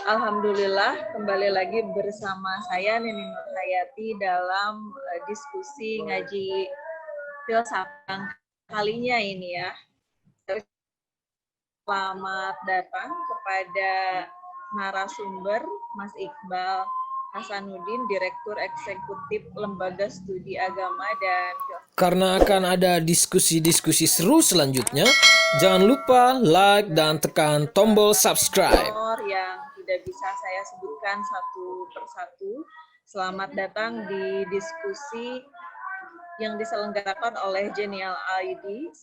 Alhamdulillah kembali lagi bersama saya Nining Nurhayati dalam diskusi ngaji filsafat yang kalinya ini ya. Selamat datang kepada narasumber Mas Iqbal Hasanuddin, Direktur Eksekutif Lembaga Studi Agama dan Filsafat. Karena akan ada diskusi-diskusi seru selanjutnya, jangan lupa like dan tekan tombol subscribe. Yang tidak bisa saya sebutkan satu persatu. Selamat datang di diskusi yang diselenggarakan oleh Genial ID.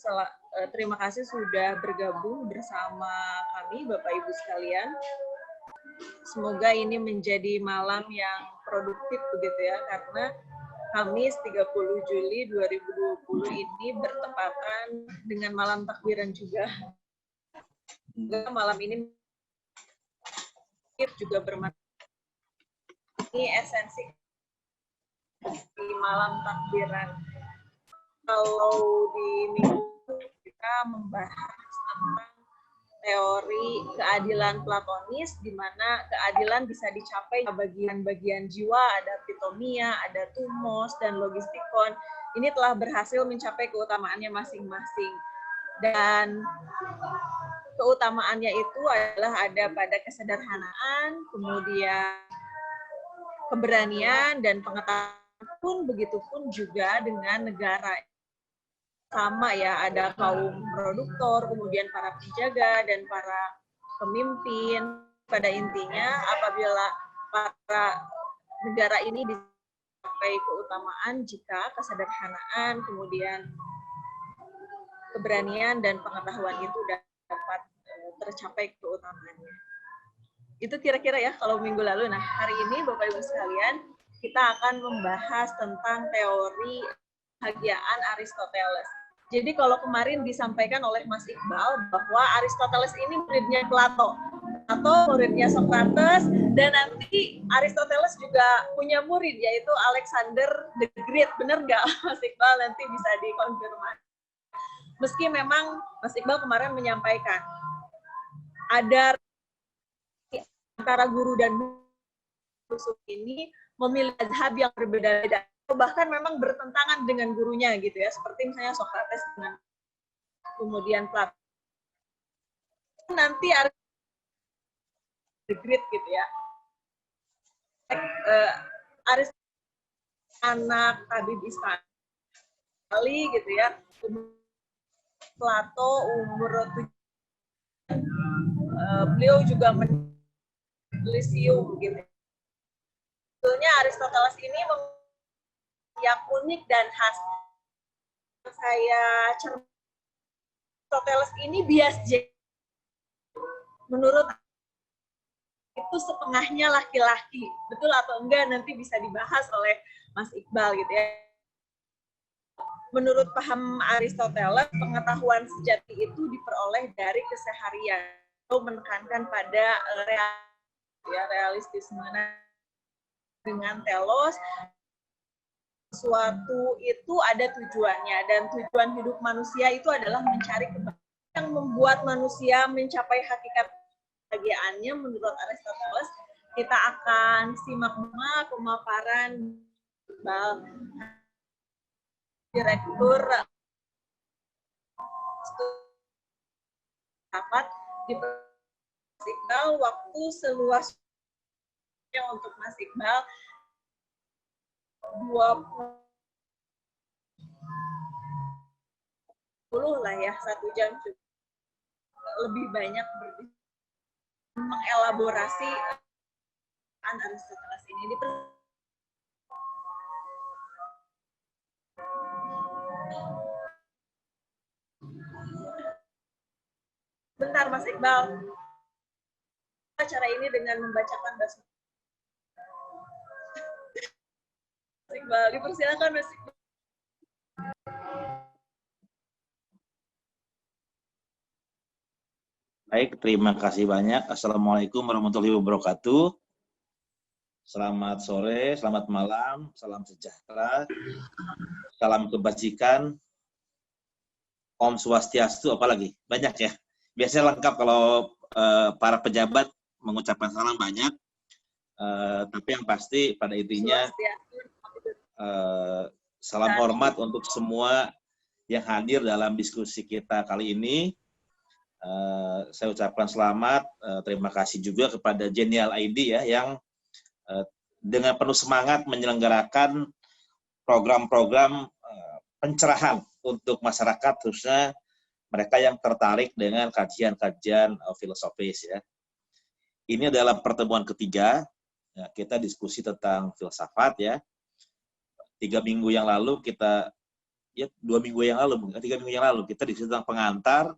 Terima kasih sudah bergabung bersama kami, Bapak Ibu sekalian. Semoga ini menjadi malam yang produktif begitu ya, karena Kamis 30 Juli 2020 ini bertepatan dengan malam takbiran juga. Malam ini juga bermanfaat. Ini esensi di malam takbiran. Kalau di minggu kita membahas tentang teori keadilan platonis, di mana keadilan bisa dicapai bagian-bagian jiwa, ada pitomia, ada tumos, dan logistikon. Ini telah berhasil mencapai keutamaannya masing-masing. Dan keutamaannya itu adalah ada pada kesederhanaan, kemudian keberanian, dan pengetahuan pun begitupun juga dengan negara. Sama ya, ada kaum produktor, kemudian para penjaga, dan para pemimpin. Pada intinya, apabila para negara ini dicapai keutamaan jika kesederhanaan, kemudian keberanian, dan pengetahuan itu dapat tercapai keutamaannya. Itu kira-kira ya kalau minggu lalu. Nah, hari ini Bapak Ibu sekalian, kita akan membahas tentang teori kebahagiaan Aristoteles. Jadi kalau kemarin disampaikan oleh Mas Iqbal bahwa Aristoteles ini muridnya Plato atau muridnya Socrates, dan nanti Aristoteles juga punya murid yaitu Alexander the Great. Benar nggak Mas Iqbal? Nanti bisa dikonfirmasi. Meski memang Mas Iqbal kemarin menyampaikan ada antara guru dan musuh ini memilih mazhab yang berbeda-beda, bahkan memang bertentangan dengan gurunya gitu ya, seperti misalnya Socrates dengan kemudian Plato. Nanti the Great gitu ya, Aristoteles anak tabib Istali gitu ya, Plato umur 7, beliau juga Lysium gitu. Sebetulnya Aristoteles ini yang unik dan khas. Saya cermat, Aristoteles ini bias gender. Menurut itu setengahnya laki-laki. Betul atau enggak nanti bisa dibahas oleh Mas Iqbal gitu ya. Menurut paham Aristoteles, pengetahuan sejati itu diperoleh dari keseharian atau menekankan pada realistisme dengan telos. Sesuatu itu ada tujuannya, dan tujuan hidup manusia itu adalah mencari kebahagiaan. Yang membuat manusia mencapai hakikat kebahagiaannya menurut Aristoteles, kita akan simak pemaparan Direktur rapat di Mas Iqbal. Waktu seluasnya untuk Mas Iqbal 20 lah ya, 1 jam cukup. Lebih banyak mengelaborasi Aristoteles ini. Bentar Mas Iqbal, acara ini dengan membacakan basmalah. Mas Iqbal, dipersilakan Mas Iqbal. Baik, terima kasih banyak. Assalamualaikum warahmatullahi wabarakatuh. Selamat sore, selamat malam, salam sejahtera, salam kebajikan, Om Swastiastu, apalagi banyak ya. Biasanya lengkap kalau para pejabat mengucapkan salam banyak, tapi yang pasti pada intinya salam hormat untuk semua yang hadir dalam diskusi kita kali ini. Saya ucapkan selamat, terima kasih juga kepada Genial ID ya, yang dengan penuh semangat menyelenggarakan program-program pencerahan untuk masyarakat, khususnya mereka yang tertarik dengan kajian-kajian filosofis ya. Ini adalah pertemuan ketiga, ya, kita diskusi tentang filsafat ya. 3 minggu yang lalu kita, ya 2 minggu yang lalu, 3 minggu yang lalu kita diskusi tentang pengantar,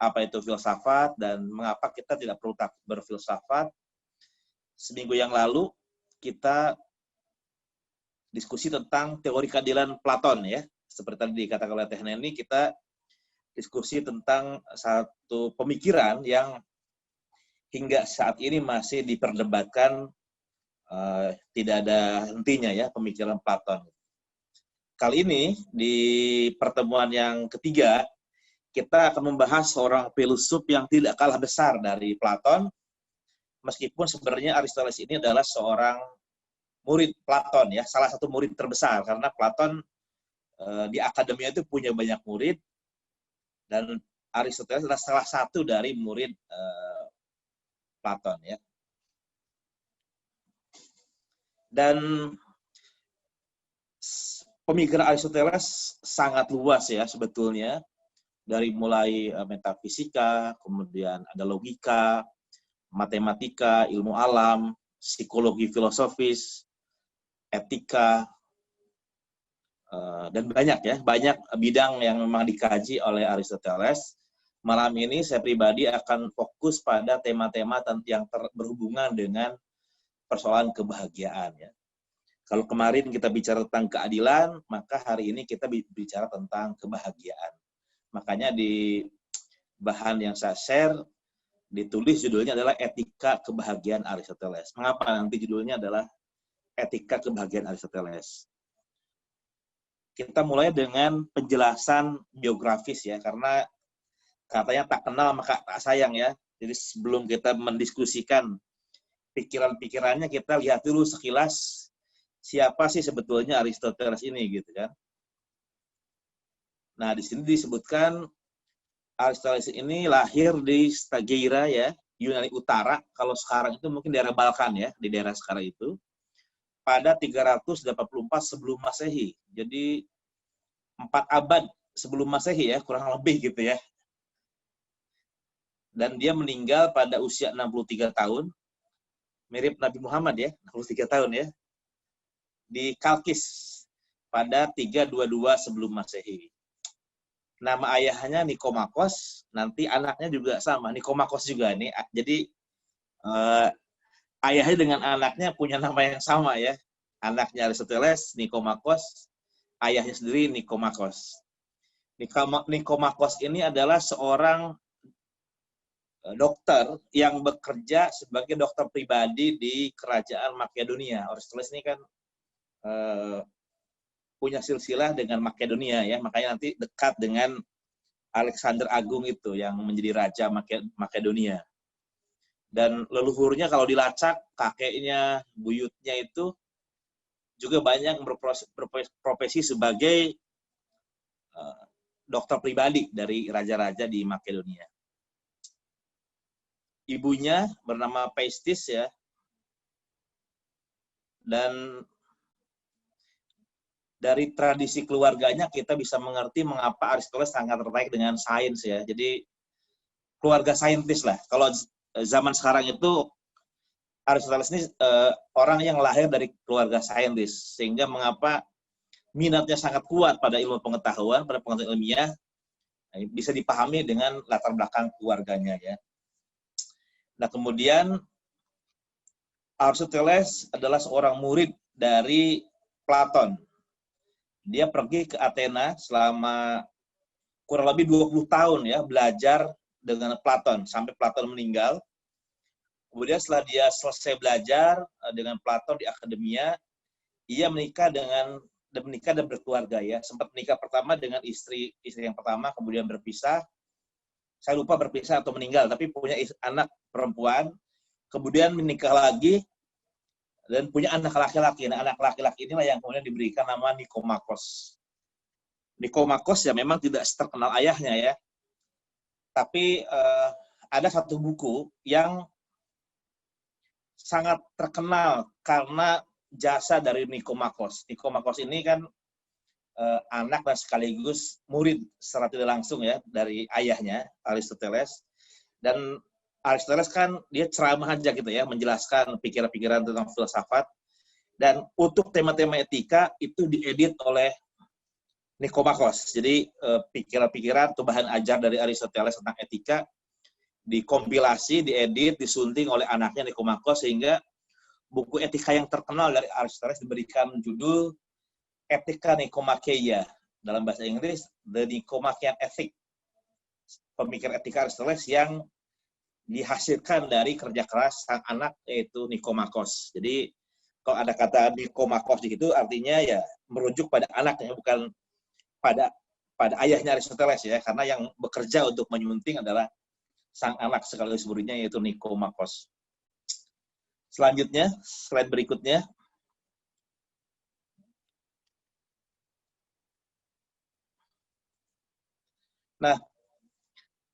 apa itu filsafat dan mengapa kita tidak perlu berfilsafat. Seminggu yang lalu kita diskusi tentang teori keadilan Platon ya. Seperti tadi dikatakan oleh Teh Neni, kita diskusi tentang satu pemikiran yang hingga saat ini masih diperdebatkan, tidak ada hentinya ya, pemikiran Platon. Kali ini di pertemuan yang ketiga kita akan membahas seorang filsuf yang tidak kalah besar dari Platon, meskipun sebenarnya Aristoteles ini adalah seorang murid Platon ya, salah satu murid terbesar, karena Platon di akademia itu punya banyak murid, dan Aristoteles adalah salah satu dari murid Platon ya. Dan pemikiran Aristoteles sangat luas ya sebetulnya, dari mulai metafisika, kemudian ada logika, matematika, ilmu alam, psikologi filosofis, etika, dan banyak ya, banyak bidang yang memang dikaji oleh Aristoteles. Malam ini saya pribadi akan fokus pada tema-tema yang berhubungan dengan persoalan kebahagiaan ya. Kalau kemarin kita bicara tentang keadilan, maka hari ini kita bicara tentang kebahagiaan. Makanya di bahan yang saya share, ditulis judulnya adalah Etika Kebahagiaan Aristoteles. Mengapa nanti judulnya adalah Etika Kebahagiaan Aristoteles? Kita mulai dengan penjelasan biografis ya, karena katanya tak kenal maka tak sayang ya. Jadi sebelum kita mendiskusikan pikiran-pikirannya, kita lihat dulu sekilas siapa sih sebetulnya Aristoteles ini gitu kan. Nah, di sini disebutkan Aristoteles ini lahir di Stagira ya, Yunani Utara. Kalau sekarang itu mungkin daerah Balkan ya, di daerah sekarang itu. Pada 384 sebelum Masehi. Jadi 4 abad sebelum Masehi ya, kurang lebih gitu ya. Dan dia meninggal pada usia 63 tahun. Mirip Nabi Muhammad ya, 63 tahun ya. Di Kalkis pada 322 sebelum Masehi. Nama ayahnya Nikomakos, nanti anaknya juga sama, Nikomakos juga nih. Jadi ayahnya dengan anaknya punya nama yang sama ya. Anaknya Aristoteles, Nikomakos, ayahnya sendiri Nikomakos. Nikomakos ini adalah seorang dokter yang bekerja sebagai dokter pribadi di kerajaan Makedonia. Aristoteles ini kan punya silsilah dengan Makedonia ya, makanya nanti dekat dengan Alexander Agung itu yang menjadi raja Makedonia. Dan leluhurnya kalau dilacak, kakeknya, buyutnya itu juga banyak berprofesi sebagai dokter pribadi dari raja-raja di Makedonia. Ibunya bernama Paistis ya, dan dari tradisi keluarganya kita bisa mengerti mengapa Aristoteles sangat tertarik dengan sains ya. Jadi keluarga saintis lah. Kalau zaman sekarang itu Aristoteles ini orang yang lahir dari keluarga saintis, sehingga mengapa minatnya sangat kuat pada ilmu pengetahuan, pada pengetahuan ilmiah, bisa dipahami dengan latar belakang keluarganya ya. Nah kemudian Aristoteles adalah seorang murid dari Platon. Dia pergi ke Athena selama kurang lebih 20 tahun ya, belajar dengan Platon sampai Platon meninggal. Kemudian setelah dia selesai belajar dengan Platon di akademia, ia menikah dan berkeluarga ya. Sempat menikah pertama dengan istri yang pertama, kemudian berpisah. Saya lupa berpisah atau meninggal, tapi punya anak perempuan. kemudian menikah lagi, dan punya anak laki-laki. Nah, anak laki-laki inilah yang kemudian diberikan nama Nikomakos. Nikomakos ya memang tidak terkenal ayahnya ya, tapi ada satu buku yang sangat terkenal karena jasa dari Nikomakos. Nikomakos ini kan anak dan sekaligus murid secara tidak langsung ya dari ayahnya, Aristoteles. Dan Aristoteles kan dia ceramah aja gitu ya, menjelaskan pikiran-pikiran tentang filsafat. Dan untuk tema-tema etika itu diedit oleh Nikomakos. Jadi pikiran-pikiran atau bahan ajar dari Aristoteles tentang etika dikompilasi, diedit, disunting oleh anaknya Nikomakos, sehingga buku etika yang terkenal dari Aristoteles diberikan judul Etika Nikomacheia. Dalam bahasa Inggris, The Nicomachean Ethic. Pemikir etika Aristoteles yang dihasilkan dari kerja keras sang anak, yaitu Nikomakos. Jadi, kalau ada kata Nikomakos di situ, artinya ya merujuk pada anaknya, bukan pada ayahnya Aristoteles ya, karena yang bekerja untuk menyunting adalah sang anak sekaligus muridnya, yaitu Nikomakos. Selanjutnya, slide berikutnya. Nah,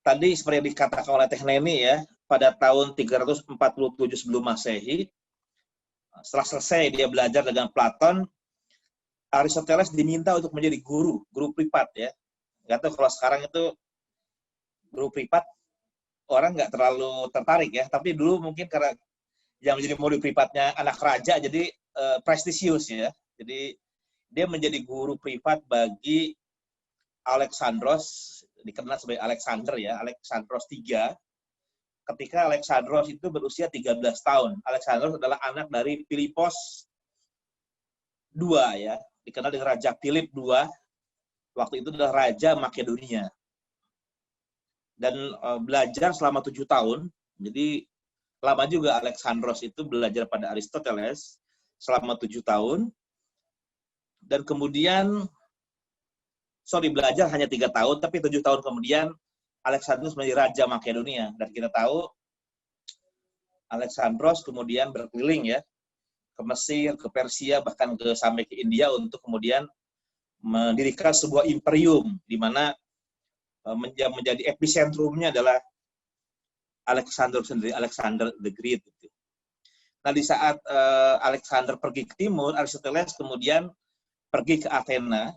tadi seperti yang dikatakan oleh Teh Neni ya, pada tahun 347 sebelum Masehi, setelah selesai dia belajar dengan Platon, Aristoteles diminta untuk menjadi guru privat ya. Nggak tahu kalau sekarang itu guru privat orang nggak terlalu tertarik ya, tapi dulu mungkin karena yang menjadi murid privatnya anak raja, jadi prestisius ya. Jadi dia menjadi guru privat bagi Alexandros, dikenal sebagai Alexander ya, Alexandros III. Ketika Alexandros itu berusia 13 tahun. Alexandros adalah anak dari Filipos II ya, dikenal dengan Raja Philip II. Waktu itu adalah Raja Makedonia. Dan belajar selama 7 tahun. Jadi lama juga Alexandros itu belajar pada Aristoteles selama 7 tahun. Dan kemudian belajar hanya 3 tahun, tapi 7 tahun kemudian Alexandros menjadi Raja Makedonia. Dan kita tahu Alexandros kemudian berkeliling ya ke Mesir, ke Persia, bahkan sampai ke India untuk kemudian mendirikan sebuah imperium di mana menjadi epicentrumnya adalah Alexander sendiri, Alexander the Great. Nah, di saat Alexander pergi ke timur, Aristoteles kemudian pergi ke Athena,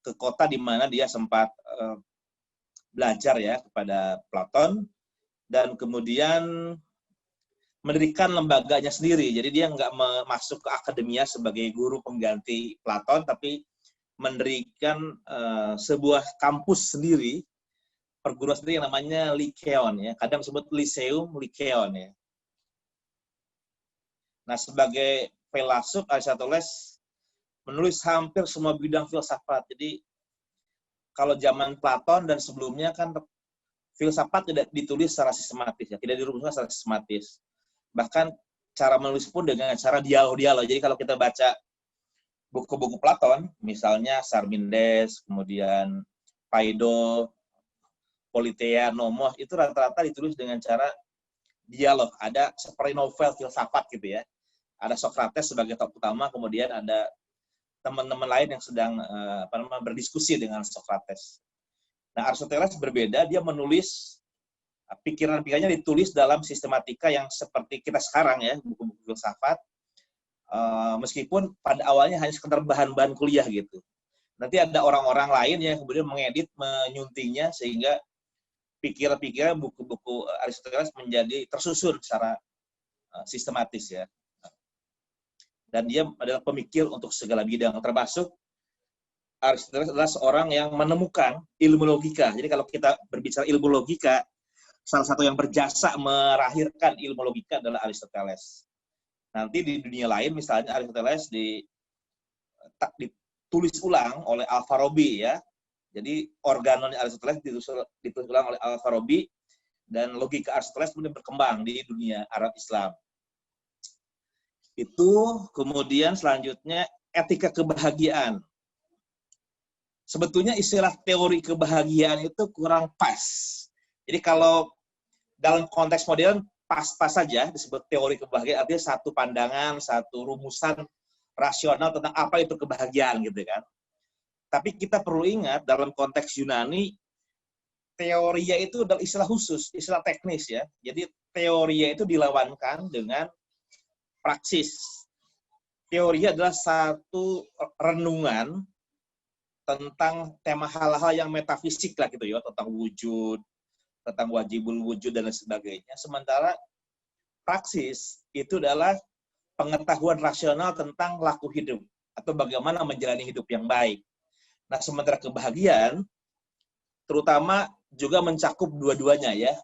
ke kota di mana dia sempat belajar ya kepada Platon, dan kemudian mendirikan lembaganya sendiri. Jadi dia nggak masuk ke akademia sebagai guru pengganti Platon, tapi mendirikan sebuah kampus sendiri, perguruan sendiri yang namanya Lyceon ya. Kadang disebut Lyceum Lyceon ya. Nah, sebagai filsuf, Aristoteles menulis hampir semua bidang filsafat. Jadi kalau zaman Platon dan sebelumnya kan filsafat tidak ditulis secara sistematis ya, tidak dirumuskan secara sistematis. Bahkan cara menulis pun dengan cara dialog-dialog. Jadi kalau kita baca buku-buku Platon, misalnya Sarmides, kemudian Phaedo, Politeia, Nomos, itu rata-rata ditulis dengan cara dialog. Ada seperti novel filsafat gitu ya. Ada Socrates sebagai tokoh utama, kemudian ada teman-teman lain yang sedang berdiskusi dengan Socrates. Nah, Aristoteles berbeda, dia menulis pikiran-pikirannya ditulis dalam sistematika yang seperti kita sekarang ya, buku-buku filsafat, meskipun pada awalnya hanya sekedar bahan-bahan kuliah gitu. Nanti ada orang-orang lain yang kemudian mengedit, menyuntingnya, sehingga pikiran-pikiran buku-buku Aristoteles menjadi tersusun secara sistematis ya. Dan dia adalah pemikir untuk segala bidang, termasuk Aristoteles adalah seorang yang menemukan ilmu logika. Jadi kalau kita berbicara ilmu logika, salah satu yang berjasa melahirkan ilmu logika adalah Aristoteles. Nanti di dunia lain, misalnya Aristoteles ditulis ulang oleh Alfarabi ya. Jadi organon Aristoteles ditulis ulang oleh Alfarabi, dan logika Aristoteles kemudian berkembang di dunia Arab Islam. Itu kemudian selanjutnya etika kebahagiaan. Sebetulnya istilah teori kebahagiaan itu kurang pas. Jadi kalau dalam konteks modern pas-pas saja disebut teori kebahagiaan, artinya satu pandangan, satu rumusan rasional tentang apa itu kebahagiaan gitu kan. Tapi kita perlu ingat dalam konteks Yunani, teoria itu adalah istilah khusus, istilah teknis ya. Jadi teoria itu dilawankan dengan praksis. Teori adalah satu renungan tentang tema hal-hal yang metafisik lah gitu ya, tentang wujud, tentang wajibul wujud dan lain sebagainya. Sementara praksis itu adalah pengetahuan rasional tentang laku hidup atau bagaimana menjalani hidup yang baik. Nah, sementara kebahagiaan terutama juga mencakup dua-duanya ya,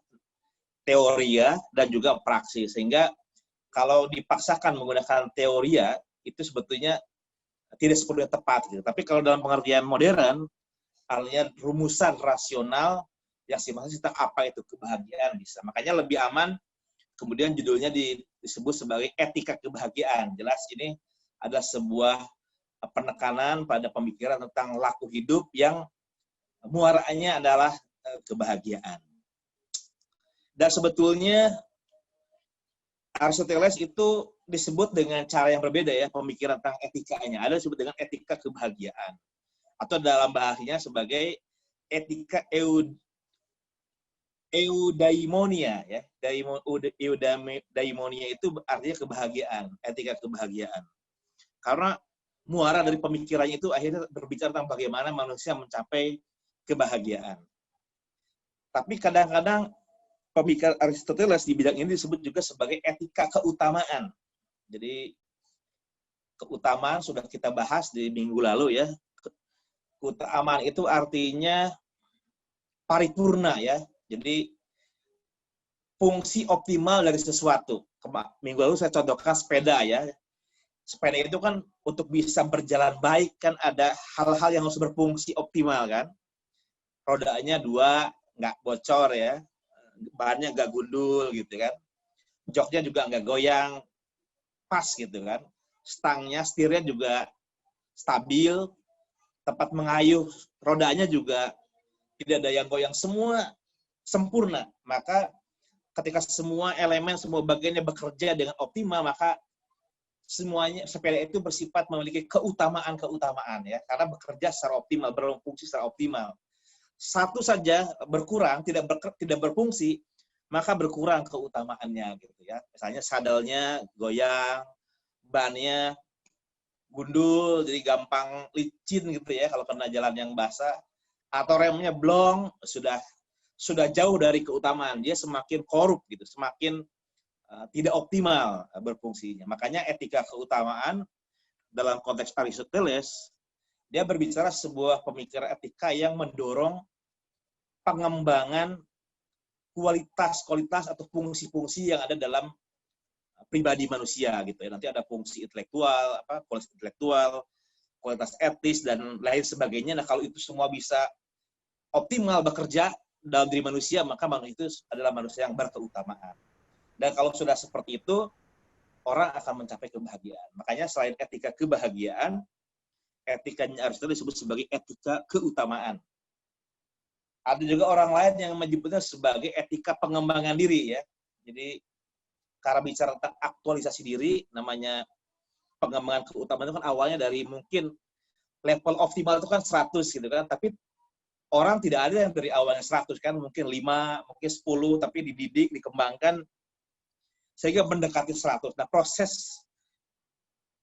teoria dan juga praksis. Sehingga kalau dipaksakan menggunakan teoria itu sebetulnya tidak sepenuhnya tepat gitu. Tapi kalau dalam pengertian modern, alias rumusan rasional yang sifatnya tentang apa itu kebahagiaan bisa. Makanya lebih aman kemudian judulnya disebut sebagai etika kebahagiaan. Jelas ini adalah sebuah penekanan pada pemikiran tentang laku hidup yang muaranya adalah kebahagiaan. Dan sebetulnya Aristoteles itu disebut dengan cara yang berbeda ya, pemikiran tentang etikanya. Ada disebut dengan etika kebahagiaan. Atau dalam bahasanya sebagai etika eudaimonia ya. Eudaimonia itu artinya kebahagiaan, etika kebahagiaan. Karena muara dari pemikirannya itu akhirnya berbicara tentang bagaimana manusia mencapai kebahagiaan. Tapi kadang-kadang pemikiran Aristoteles di bidang ini disebut juga sebagai etika keutamaan. Jadi keutamaan sudah kita bahas di minggu lalu ya. Keutamaan itu artinya paripurna ya. Jadi fungsi optimal dari sesuatu. Minggu lalu saya contohkan sepeda ya. Sepeda itu kan untuk bisa berjalan baik kan ada hal-hal yang harus berfungsi optimal kan. Rodanya 2, nggak bocor ya. Bahannya nggak gundul gitu kan. Joknya juga nggak goyang, pas gitu kan. Stangnya, setirnya juga stabil, tempat mengayuh, rodanya juga tidak ada yang goyang, semua sempurna. Maka ketika semua elemen, semua bagiannya bekerja dengan optimal, maka semuanya sepeda itu bersifat memiliki keutamaan ya, karena bekerja secara optimal, berfungsi secara optimal. Satu saja berkurang, tidak berfungsi, maka berkurang keutamaannya gitu ya. Misalnya sadelnya goyang, bannya gundul, jadi gampang licin gitu ya kalau kena jalan yang basah, atau remnya blong, sudah jauh dari keutamaan, dia semakin korup gitu, semakin tidak optimal berfungsinya. Makanya etika keutamaan dalam konteks Aristoteles, dia berbicara sebuah pemikiran etika yang mendorong pengembangan kualitas atau fungsi-fungsi yang ada dalam pribadi manusia gitu ya. Nanti ada fungsi intelektual, kualitas intelektual, kualitas etis dan lain sebagainya. Nah, kalau itu semua bisa optimal bekerja dalam diri manusia, maka manusia itu adalah manusia yang berkeutamaan. Dan kalau sudah seperti itu, orang akan mencapai kebahagiaan. Makanya selain etika kebahagiaan, etikanya Aristoteles disebut sebagai etika keutamaan. Ada juga orang lain yang menyebutnya sebagai etika pengembangan diri ya. Jadi karena bicara tentang aktualisasi diri, namanya pengembangan keutamaan itu kan awalnya dari mungkin level optimal itu kan 100 gitu kan, tapi orang tidak ada yang dari awalnya 100 kan, mungkin 5, mungkin 10, tapi dididik, dikembangkan sehingga mendekati 100. Nah, proses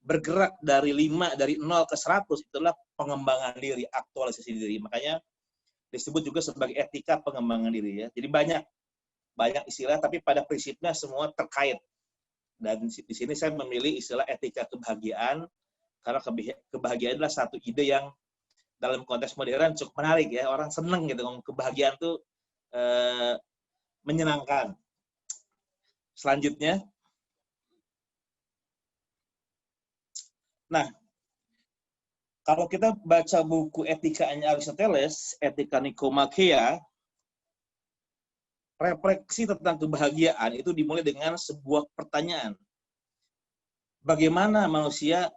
bergerak dari 5, dari 0 ke 100 itulah pengembangan diri, aktualisasi diri. Makanya disebut juga sebagai etika pengembangan diri ya. Jadi banyak istilah, tapi pada prinsipnya semua terkait. Dan di sini saya memilih istilah etika kebahagiaan, karena kebahagiaan adalah satu ide yang dalam konteks modern cukup menarik ya. Orang seneng gitu, kebahagiaan tuh menyenangkan. Selanjutnya, nah, kalau kita baca buku etikanya Aristoteles, Etika Nikomacheia, refleksi tentang kebahagiaan itu dimulai dengan sebuah pertanyaan. Bagaimana manusia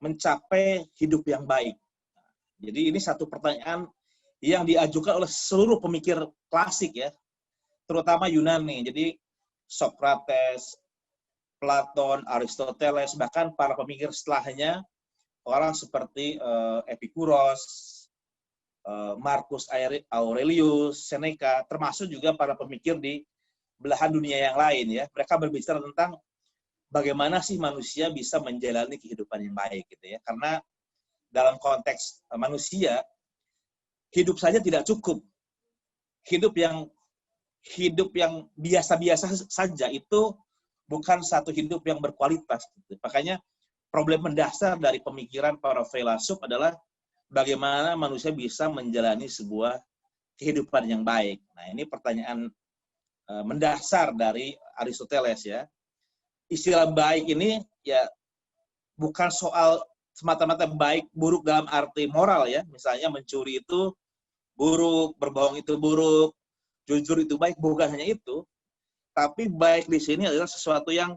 mencapai hidup yang baik? Jadi ini satu pertanyaan yang diajukan oleh seluruh pemikir klasik ya. terutama Yunani. Jadi Socrates, Platon, Aristoteles, bahkan para pemikir setelahnya, orang seperti Epikuros, Marcus Aurelius, Seneca, termasuk juga para pemikir di belahan dunia yang lain ya. Mereka berbicara tentang bagaimana sih manusia bisa menjalani kehidupan yang baik gitu ya. Karena dalam konteks manusia, hidup saja tidak cukup. Hidup yang biasa-biasa saja itu bukan satu hidup yang berkualitas. Gitu. Makanya problem mendasar dari pemikiran para filsuf adalah bagaimana manusia bisa menjalani sebuah kehidupan yang baik. Nah, ini pertanyaan mendasar dari Aristoteles ya. Istilah baik ini ya bukan soal semata-mata baik buruk dalam arti moral ya. Misalnya mencuri itu buruk, berbohong itu buruk, jujur itu baik, bukan hanya itu. Tapi baik di sini adalah sesuatu yang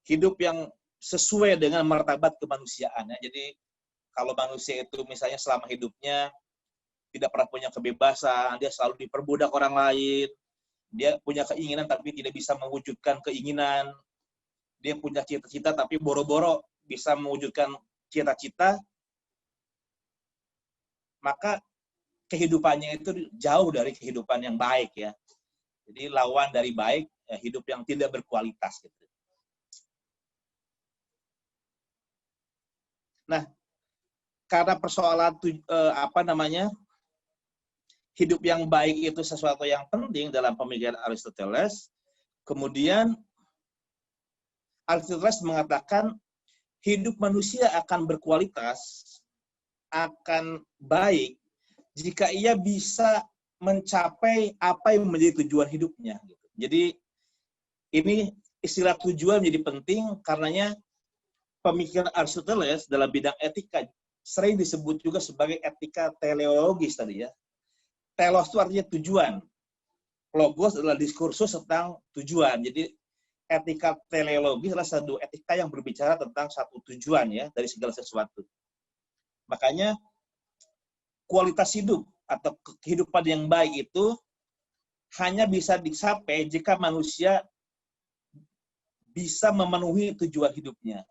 hidup yang sesuai dengan martabat kemanusiaan. Ya. Jadi kalau manusia itu misalnya selama hidupnya tidak pernah punya kebebasan, dia selalu diperbudak orang lain, dia punya keinginan tapi tidak bisa mewujudkan keinginan, dia punya cita-cita tapi boro-boro bisa mewujudkan cita-cita, maka kehidupannya itu jauh dari kehidupan yang baik ya. Jadi lawan dari baik, ya, hidup yang tidak berkualitas gitu. Nah, karena persoalan hidup yang baik itu sesuatu yang penting dalam pemikiran Aristoteles, kemudian Aristoteles mengatakan hidup manusia akan berkualitas, akan baik jika ia bisa mencapai apa yang menjadi tujuan hidupnya. Jadi ini istilah tujuan menjadi penting karenanya pemikiran Aristoteles dalam bidang etika sering disebut juga sebagai etika teleologis tadi ya. Telos itu artinya tujuan. Logos adalah diskursus tentang tujuan. Jadi etika teleologis adalah satu etika yang berbicara tentang satu tujuan ya dari segala sesuatu. Makanya kualitas hidup atau kehidupan yang baik itu hanya bisa dicapai jika manusia bisa memenuhi tujuan hidupnya.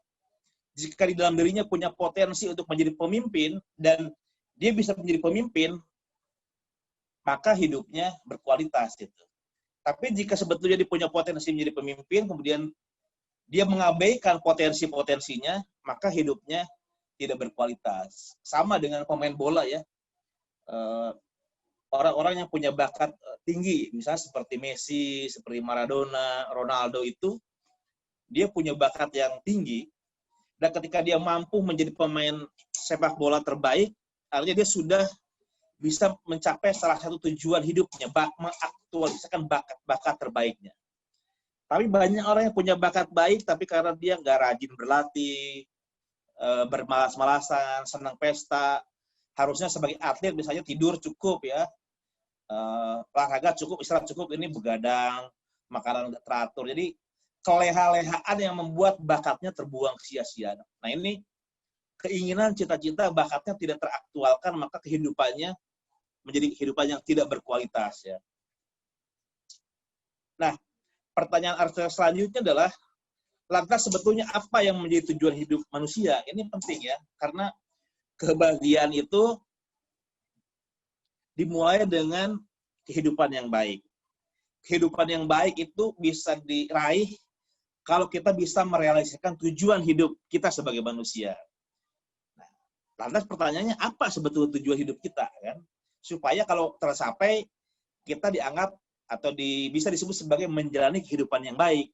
Jika di dalam dirinya punya potensi untuk menjadi pemimpin dan dia bisa menjadi pemimpin, maka hidupnya berkualitas gitu. Tapi jika sebetulnya dia punya potensi menjadi pemimpin, kemudian dia mengabaikan potensi-potensinya, maka hidupnya tidak berkualitas. Sama dengan pemain bola ya. Orang-orang yang punya bakat tinggi, misalnya seperti Messi, seperti Maradona, Ronaldo itu, dia punya bakat yang tinggi, dan ketika dia mampu menjadi pemain sepak bola terbaik, artinya dia sudah bisa mencapai salah satu tujuan hidupnya, mengaktualisasikan bakat terbaiknya. Tapi banyak orang yang punya bakat baik, tapi karena dia nggak rajin berlatih, bermalas-malasan, senang pesta, harusnya sebagai atlet misalnya tidur cukup ya, olahraga cukup, istirahat cukup, ini begadang, makanan nggak teratur. Jadi keleha-lehaan yang membuat bakatnya terbuang sia-sia. Nah ini keinginan, cita-cita, bakatnya tidak teraktualkan, maka kehidupannya menjadi kehidupan yang tidak berkualitas ya. Nah, pertanyaan Aristoteles selanjutnya adalah lantas sebetulnya apa yang menjadi tujuan hidup manusia? Ini penting ya, karena kebahagiaan itu dimulai dengan kehidupan yang baik. Kehidupan yang baik itu bisa diraih kalau kita bisa merealisasikan tujuan hidup kita sebagai manusia. Nah, lantas pertanyaannya apa sebetulnya tujuan hidup kita kan? Supaya kalau tercapai kita dianggap atau bisa disebut sebagai menjalani kehidupan yang baik.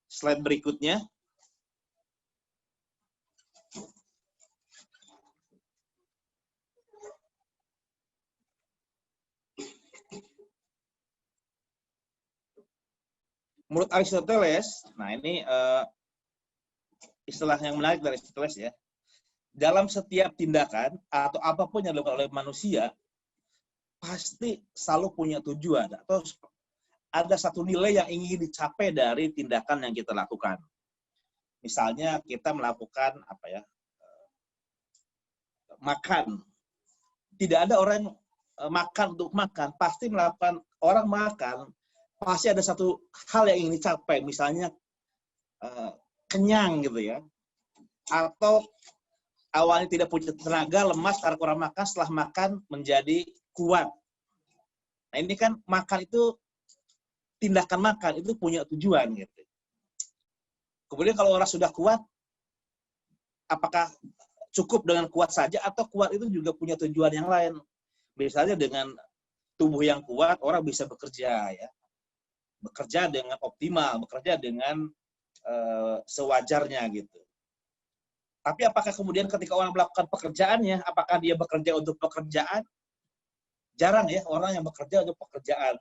Slide berikutnya. Menurut Aristoteles, nah ini istilah yang menarik dari Aristoteles ya. Dalam setiap tindakan atau apapun yang dilakukan oleh manusia, pasti selalu punya tujuan atau ada satu nilai yang ingin dicapai dari tindakan yang kita lakukan. Misalnya kita melakukan makan. Tidak ada orang makan untuk makan, pasti melakukan orang makan, pasti ada satu hal yang ingin dicapai, misalnya kenyang gitu ya, atau awalnya tidak punya tenaga, lemas karena kurang makan, setelah makan menjadi kuat. Nah ini kan makan itu, tindakan makan itu punya tujuan gitu. Kemudian kalau orang sudah kuat, apakah cukup dengan kuat saja atau kuat itu juga punya tujuan yang lain? Misalnya dengan tubuh yang kuat, orang bisa bekerja ya, bekerja dengan optimal, bekerja dengan sewajarnya gitu. Tapi apakah kemudian ketika orang melakukan pekerjaannya, apakah dia bekerja untuk pekerjaan? Jarang ya orang yang bekerja untuk pekerjaan.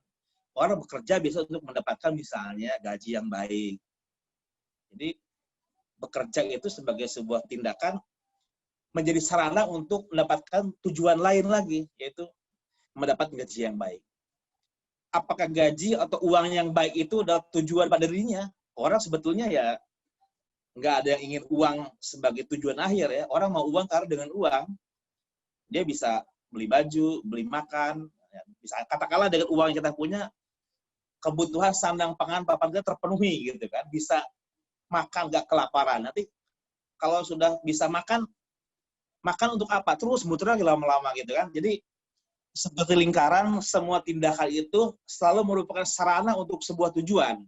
Orang bekerja bisa untuk mendapatkan misalnya gaji yang baik. Jadi bekerja itu sebagai sebuah tindakan menjadi sarana untuk mendapatkan tujuan lain lagi, yaitu mendapat gaji yang baik. Apakah gaji atau uang yang baik itu adalah tujuan pada dirinya? Orang sebetulnya ya nggak ada yang ingin uang sebagai tujuan akhir ya. Orang mau uang karena dengan uang dia bisa beli baju, beli makan, ya, bisa katakanlah dengan uang yang kita punya kebutuhan sandang pangan papan kita terpenuhi gitu kan, bisa makan nggak kelaparan. Nanti kalau sudah bisa makan untuk apa? Terus muter lagi lama-lama gitu kan. Jadi seperti lingkaran, semua tindakan itu selalu merupakan sarana untuk sebuah tujuan.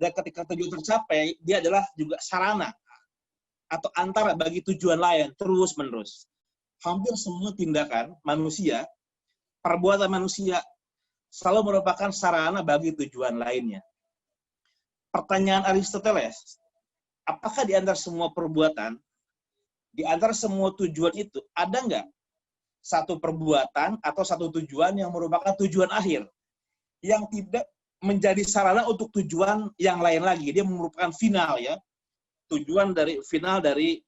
Dan ketika tujuan tercapai, dia adalah juga sarana atau antara bagi tujuan lain terus-menerus. Hampir semua tindakan manusia, perbuatan manusia selalu merupakan sarana bagi tujuan lainnya. Pertanyaan Aristoteles, apakah di antara semua perbuatan, di antara semua tujuan itu, ada nggak satu perbuatan atau satu tujuan yang merupakan tujuan akhir, yang tidak menjadi sarana untuk tujuan yang lain lagi? Dia merupakan final ya, tujuan dari final dari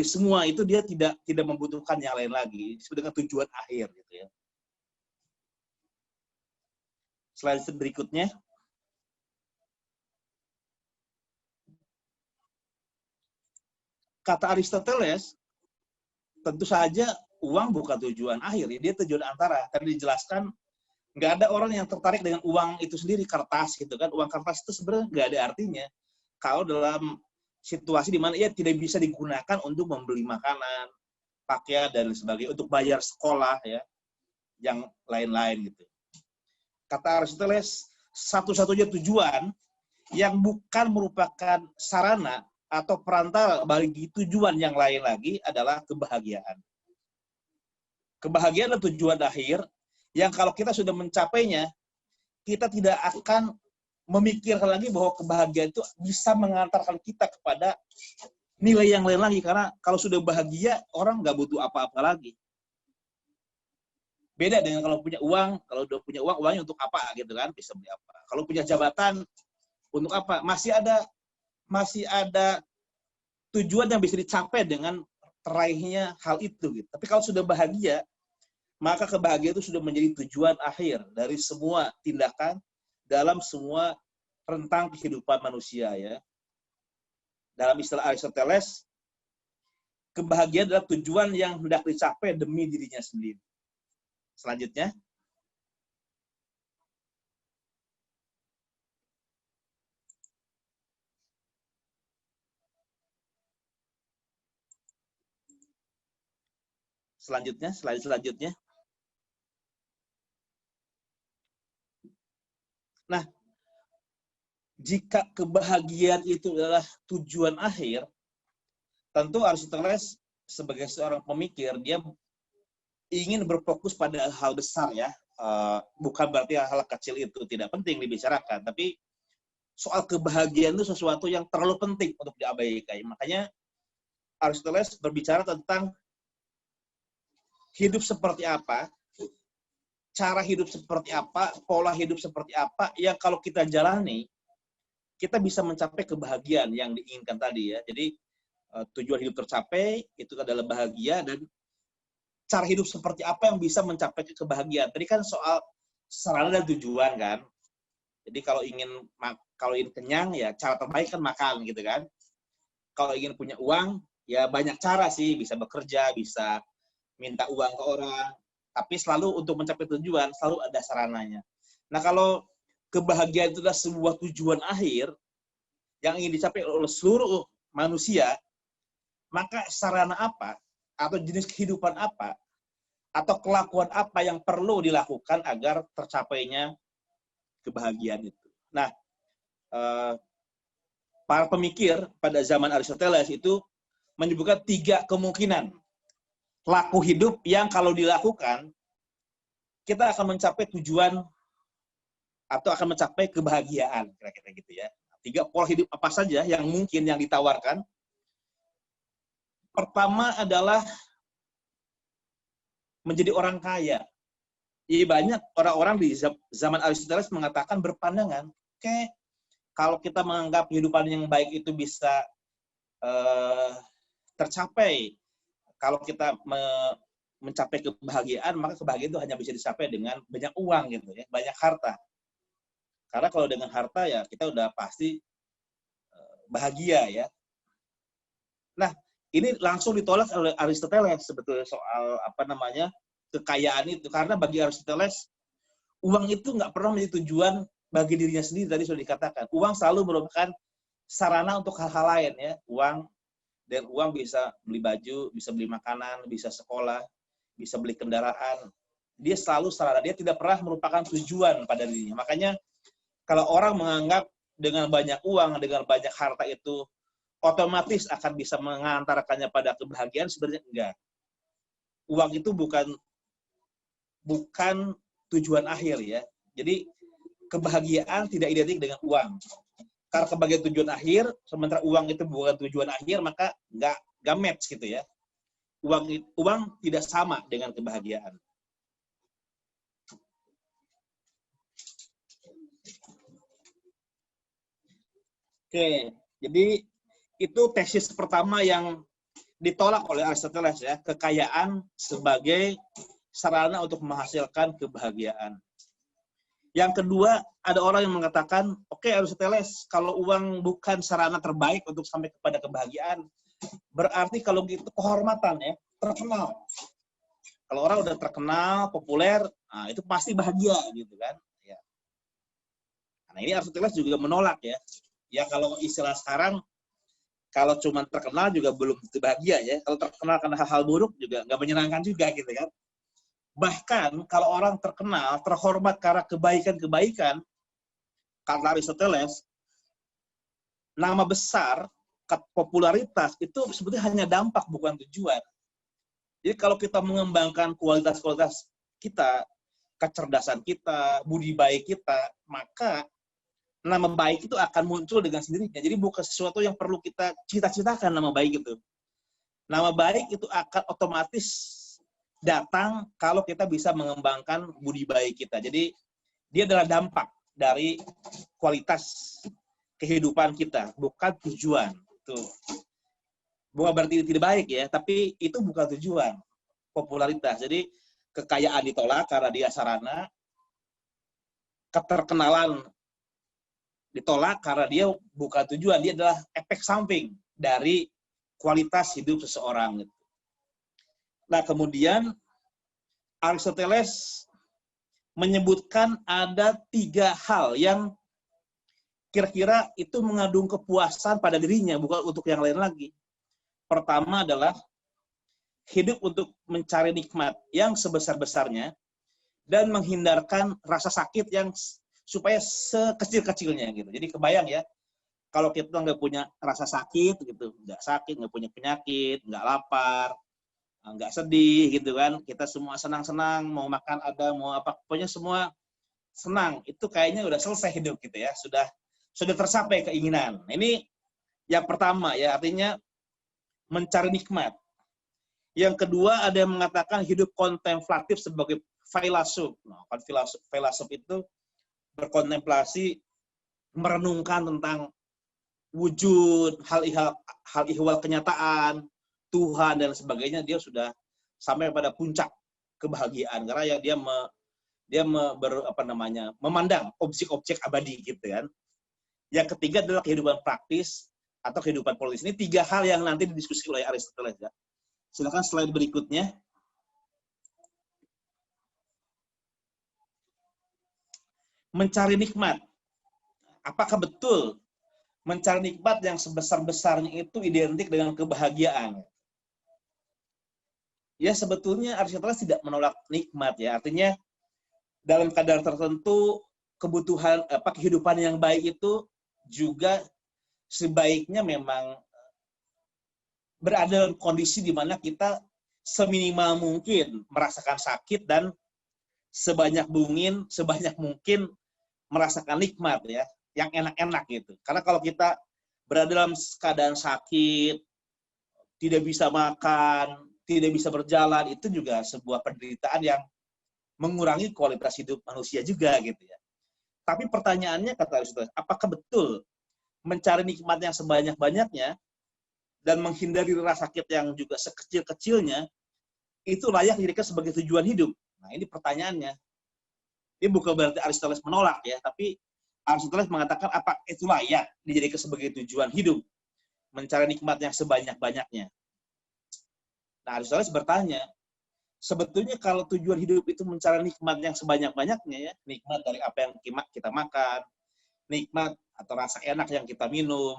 semua itu, dia tidak membutuhkan yang lain lagi, disebut dengan tujuan akhir gitu ya. Slide berikutnya. Kata Aristoteles, tentu saja uang bukan tujuan akhir, dia tujuan antara. Tadi dijelaskan, nggak ada orang yang tertarik dengan uang itu sendiri, kertas gitu kan. Uang kertas itu sebenarnya nggak ada artinya kalau dalam situasi di mana ia tidak bisa digunakan untuk membeli makanan, pakaian dan sebagainya, untuk bayar sekolah ya, yang lain-lain gitu. Kata Aristoteles, satu-satunya tujuan yang bukan merupakan sarana atau perantara bagi tujuan yang lain lagi adalah kebahagiaan. Kebahagiaan adalah tujuan akhir yang kalau kita sudah mencapainya, kita tidak akan memikirkan lagi bahwa kebahagiaan itu bisa mengantarkan kita kepada nilai yang lain lagi. Karena kalau sudah bahagia, orang nggak butuh apa-apa lagi. Beda dengan kalau punya uang, kalau udah punya uang, uangnya untuk apa gitu kan, bisa beli apa. Kalau punya jabatan, untuk apa? Masih ada tujuan yang bisa dicapai dengan teraihnya hal itu gitu. Tapi kalau sudah bahagia, maka kebahagiaan itu sudah menjadi tujuan akhir dari semua tindakan dalam semua rentang kehidupan manusia ya. Dalam istilah Aristoteles, kebahagiaan adalah tujuan yang hendak dicapai demi dirinya sendiri. Selanjutnya. Slide selanjutnya. Nah, jika kebahagiaan itu adalah tujuan akhir, tentu Aristoteles sebagai seorang pemikir, dia ingin berfokus pada hal besar ya. Bukan berarti hal kecil itu tidak penting dibicarakan, tapi soal kebahagiaan itu sesuatu yang terlalu penting untuk diabaikan. Makanya Aristoteles berbicara tentang hidup seperti apa, cara hidup seperti apa, pola hidup seperti apa, yang kalau kita jalani, kita bisa mencapai kebahagiaan yang diinginkan tadi ya. Jadi tujuan hidup tercapai, itu adalah bahagia, dan cara hidup seperti apa yang bisa mencapai kebahagiaan. Tadi kan soal sarana dan tujuan kan. Jadi kalau ingin kenyang, ya cara terbaik kan makan gitu kan. Kalau ingin punya uang, ya banyak cara sih, bisa bekerja, bisa minta uang ke orang, tapi selalu untuk mencapai tujuan selalu ada sarananya. Nah, kalau kebahagiaan itu adalah sebuah tujuan akhir yang ingin dicapai oleh seluruh manusia, maka sarana apa atau jenis kehidupan apa atau kelakuan apa yang perlu dilakukan agar tercapainya kebahagiaan itu. Nah, para pemikir pada zaman Aristoteles itu menyebutkan 3 kemungkinan laku hidup yang kalau dilakukan kita akan mencapai tujuan atau akan mencapai kebahagiaan, kira-kira gitu ya. 3 pola hidup apa saja yang mungkin yang ditawarkan. Pertama adalah menjadi orang kaya. Jadi banyak orang-orang di zaman Aristoteles mengatakan berpandangan, oke, kalau kita menganggap kehidupan yang baik itu bisa tercapai, kalau kita mencapai kebahagiaan, maka kebahagiaan itu hanya bisa dicapai dengan banyak uang gitu ya, banyak harta. Karena kalau dengan harta ya kita udah pasti bahagia ya. Nah, ini langsung ditolak oleh Aristoteles sebetulnya soal kekayaan itu, karena bagi Aristoteles uang itu nggak pernah menjadi tujuan bagi dirinya sendiri. Tadi sudah dikatakan, uang selalu merupakan sarana untuk hal-hal lain ya. Uang bisa beli baju, bisa beli makanan, bisa sekolah, bisa beli kendaraan. Dia selalu sarana, dia tidak pernah merupakan tujuan pada dirinya. Makanya kalau orang menganggap dengan banyak uang, dengan banyak harta itu otomatis akan bisa mengantarkannya pada kebahagiaan, sebenarnya enggak. Uang itu bukan tujuan akhir ya. Jadi kebahagiaan tidak identik dengan uang. Karena kebahagiaan tujuan akhir, sementara uang itu bukan tujuan akhir, maka enggak match gitu ya. Uang tidak sama dengan kebahagiaan. Oke, jadi itu tesis pertama yang ditolak oleh Aristoteles ya, kekayaan sebagai sarana untuk menghasilkan kebahagiaan. Yang kedua, ada orang yang mengatakan, oke, Aristoteles, kalau uang bukan sarana terbaik untuk sampai kepada kebahagiaan, berarti kalau gitu kehormatan ya, terkenal. Kalau orang udah terkenal, populer, nah itu pasti bahagia gitu kan. Ya. Nah, ini Aristoteles juga menolak ya. Ya kalau istilah sekarang, kalau cuma terkenal juga belum tentu bahagia ya. Kalau terkenal karena hal-hal buruk juga nggak menyenangkan juga gitu kan. Bahkan kalau orang terkenal, terhormat karena kebaikan-kebaikan, kata Aristoteles, nama besar, popularitas itu sebetulnya hanya dampak bukan tujuan. Jadi kalau kita mengembangkan kualitas-kualitas kita, kecerdasan kita, budi baik kita, maka nama baik itu akan muncul dengan sendirinya. Jadi bukan sesuatu yang perlu kita cita-citakan nama baik itu. Nama baik itu akan otomatis datang kalau kita bisa mengembangkan budi baik kita. Jadi dia adalah dampak dari kualitas kehidupan kita, bukan tujuan. Tuh. Bukan berarti tidak baik ya, tapi itu bukan tujuan. Popularitas. Jadi kekayaan ditolak karena dia sarana, keterkenalan ditolak karena dia bukan tujuan, dia adalah efek samping dari kualitas hidup seseorang. Nah, kemudian Aristoteles menyebutkan ada 3 hal yang kira-kira itu mengandung kepuasan pada dirinya, bukan untuk yang lain lagi. Pertama adalah hidup untuk mencari nikmat yang sebesar-besarnya dan menghindarkan rasa sakit yang supaya sekecil-kecilnya gitu. Jadi kebayang ya, kalau kita nggak punya rasa sakit gitu, nggak sakit, nggak punya penyakit, nggak lapar, nggak sedih gitu kan, kita semua senang-senang, mau makan ada, mau apa, pokoknya semua senang, itu kayaknya udah selesai hidup gitu ya, sudah tercapai keinginan. Ini yang pertama ya, artinya mencari nikmat. Yang kedua ada yang mengatakan hidup kontemplatif sebagai filsuf. Nah, filsuf itu berkontemplasi, merenungkan tentang wujud, hal ihwal kenyataan, Tuhan dan sebagainya. Dia sudah sampai pada puncak kebahagiaan karena ya dia memandang objek-objek abadi gitu kan. Yang ketiga adalah kehidupan praktis atau kehidupan politis. Ini 3 hal yang nanti didiskusi oleh Aristoteles ya. Silakan slide berikutnya. mencari nikmat. Apakah betul mencari nikmat yang sebesar-besarnya itu identik dengan kebahagiaan? Ya sebetulnya Aristoteles tidak menolak nikmat ya. Artinya dalam kadar tertentu kebutuhan kehidupan yang baik itu juga sebaiknya memang berada dalam kondisi di mana kita seminimal mungkin merasakan sakit dan sebanyak mungkin merasakan nikmat ya, yang enak-enak gitu. Karena kalau kita berada dalam keadaan sakit, tidak bisa makan, tidak bisa berjalan, itu juga sebuah penderitaan yang mengurangi kualitas hidup manusia juga gitu ya. Tapi pertanyaannya kata Aristoteles, apakah betul mencari nikmat yang sebanyak-banyaknya dan menghindari rasa sakit yang juga sekecil-kecilnya itu layak dijadikan sebagai tujuan hidup? Nah, ini pertanyaannya. Ini bukan berarti Aristoteles menolak ya, tapi Aristoteles mengatakan apa itu layak dijadikan sebagai tujuan hidup, mencari nikmat yang sebanyak-banyaknya. Nah, Aristoteles bertanya, sebetulnya kalau tujuan hidup itu mencari nikmat yang sebanyak-banyaknya ya, nikmat dari apa yang kita makan, nikmat atau rasa enak yang kita minum,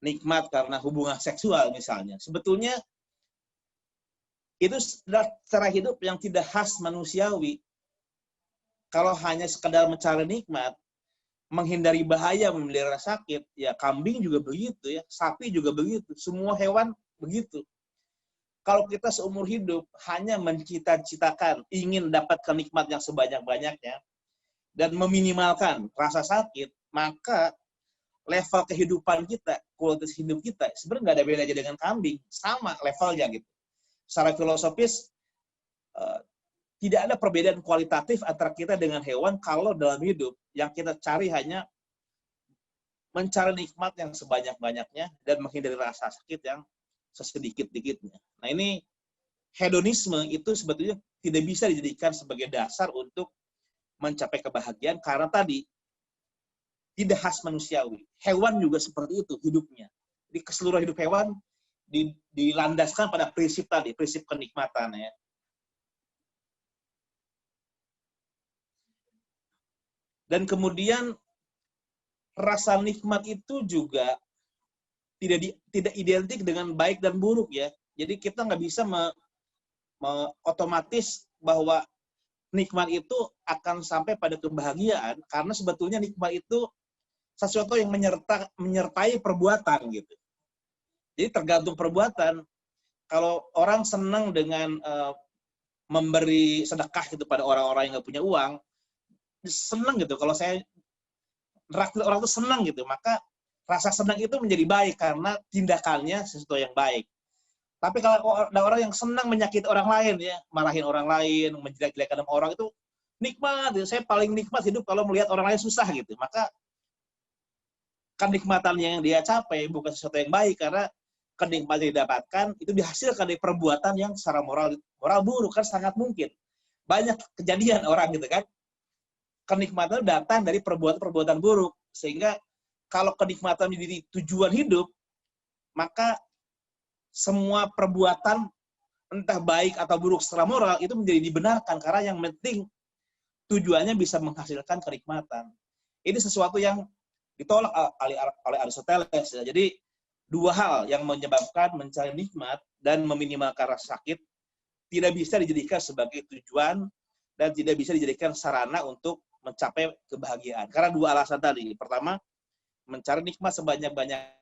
nikmat karena hubungan seksual misalnya. Sebetulnya itu cara hidup yang tidak khas manusiawi. Kalau hanya sekedar mencari nikmat, menghindari bahaya, memelihara sakit, ya kambing juga begitu ya, sapi juga begitu, semua hewan begitu. Kalau kita seumur hidup hanya mencita-citakan ingin dapatkan nikmat yang sebanyak-banyaknya dan meminimalkan rasa sakit, maka level kehidupan kita, kualitas hidup kita sebenarnya nggak ada bedanya dengan kambing, sama levelnya gitu. Secara filosofis tidak ada perbedaan kualitatif antara kita dengan hewan kalau dalam hidup yang kita cari hanya mencari nikmat yang sebanyak-banyaknya dan menghindari rasa sakit yang sesedikit-dikitnya. Nah ini hedonisme itu sebetulnya tidak bisa dijadikan sebagai dasar untuk mencapai kebahagiaan karena tadi tidak khas manusiawi. Hewan juga seperti itu hidupnya. Jadi keseluruhan hidup hewan dilandaskan pada prinsip tadi, prinsip kenikmatan ya. Dan kemudian rasa nikmat itu juga tidak identik dengan baik dan buruk ya. Jadi kita nggak bisa otomatis bahwa nikmat itu akan sampai pada kebahagiaan karena sebetulnya nikmat itu sesuatu yang menyertai perbuatan gitu. Jadi tergantung perbuatan. Kalau orang senang dengan memberi sedekah gitu pada orang-orang yang nggak punya uang, senang gitu. Kalau saya raktir orang itu senang gitu, maka rasa senang itu menjadi baik karena tindakannya sesuatu yang baik. Tapi kalau ada orang yang senang menyakiti orang lain ya, marahin orang lain, menjelek-jelekan orang itu nikmat. Saya paling nikmat hidup kalau melihat orang lain susah gitu. Maka kenikmatan yang dia capai bukan sesuatu yang baik karena kenikmatan yang didapatkan itu dihasilkan dari perbuatan yang secara moral buruk kan sangat mungkin. Banyak kejadian orang gitu kan. Kenikmatan datang dari perbuatan-perbuatan buruk. Sehingga kalau kenikmatan menjadi tujuan hidup, maka semua perbuatan entah baik atau buruk secara moral itu menjadi dibenarkan karena yang penting tujuannya bisa menghasilkan kenikmatan. Ini sesuatu yang ditolak oleh Aristoteles. Ya. Jadi dua hal yang menyebabkan mencari nikmat dan meminimalkan rasa sakit tidak bisa dijadikan sebagai tujuan dan tidak bisa dijadikan sarana untuk mencapai kebahagiaan. Karena dua alasan tadi. Pertama, mencari nikmat sebanyak-banyak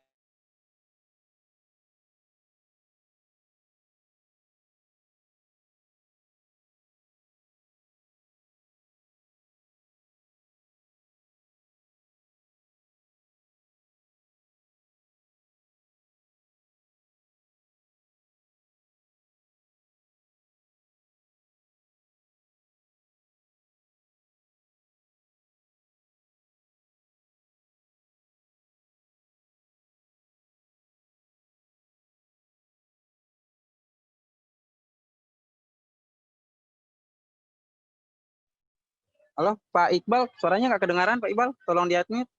Halo, Pak Iqbal, suaranya nggak kedengaran, Pak Iqbal. Tolong di-unmute.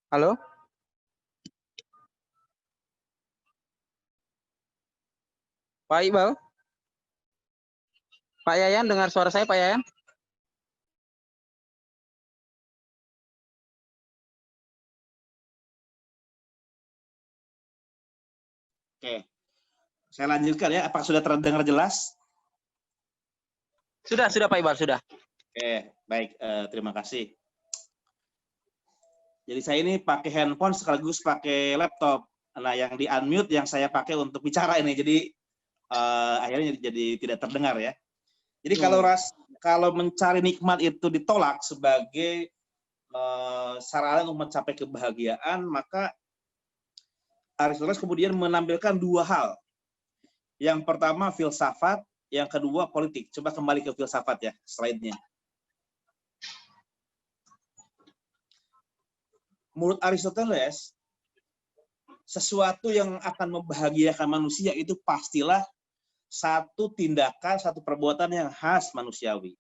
Halo? Pak Iqbal? Pak Yayan, dengar suara saya Pak Yayan? Oke, saya lanjutkan ya. Apakah sudah terdengar jelas? Sudah Pak Iqbal, sudah. Oke, baik. Terima kasih. Jadi saya ini pakai handphone sekaligus pakai laptop. Nah, yang di unmute yang saya pakai untuk bicara ini. Jadi akhirnya jadi tidak terdengar ya. Jadi kalau mencari nikmat itu ditolak sebagai sarana untuk mencapai kebahagiaan, maka Aristoteles kemudian menampilkan dua hal. Yang pertama filsafat, yang kedua politik. Coba kembali ke filsafat ya, slide-nya. Menurut Aristoteles, sesuatu yang akan membahagiakan manusia itu pastilah satu tindakan, satu perbuatan yang khas manusiawi.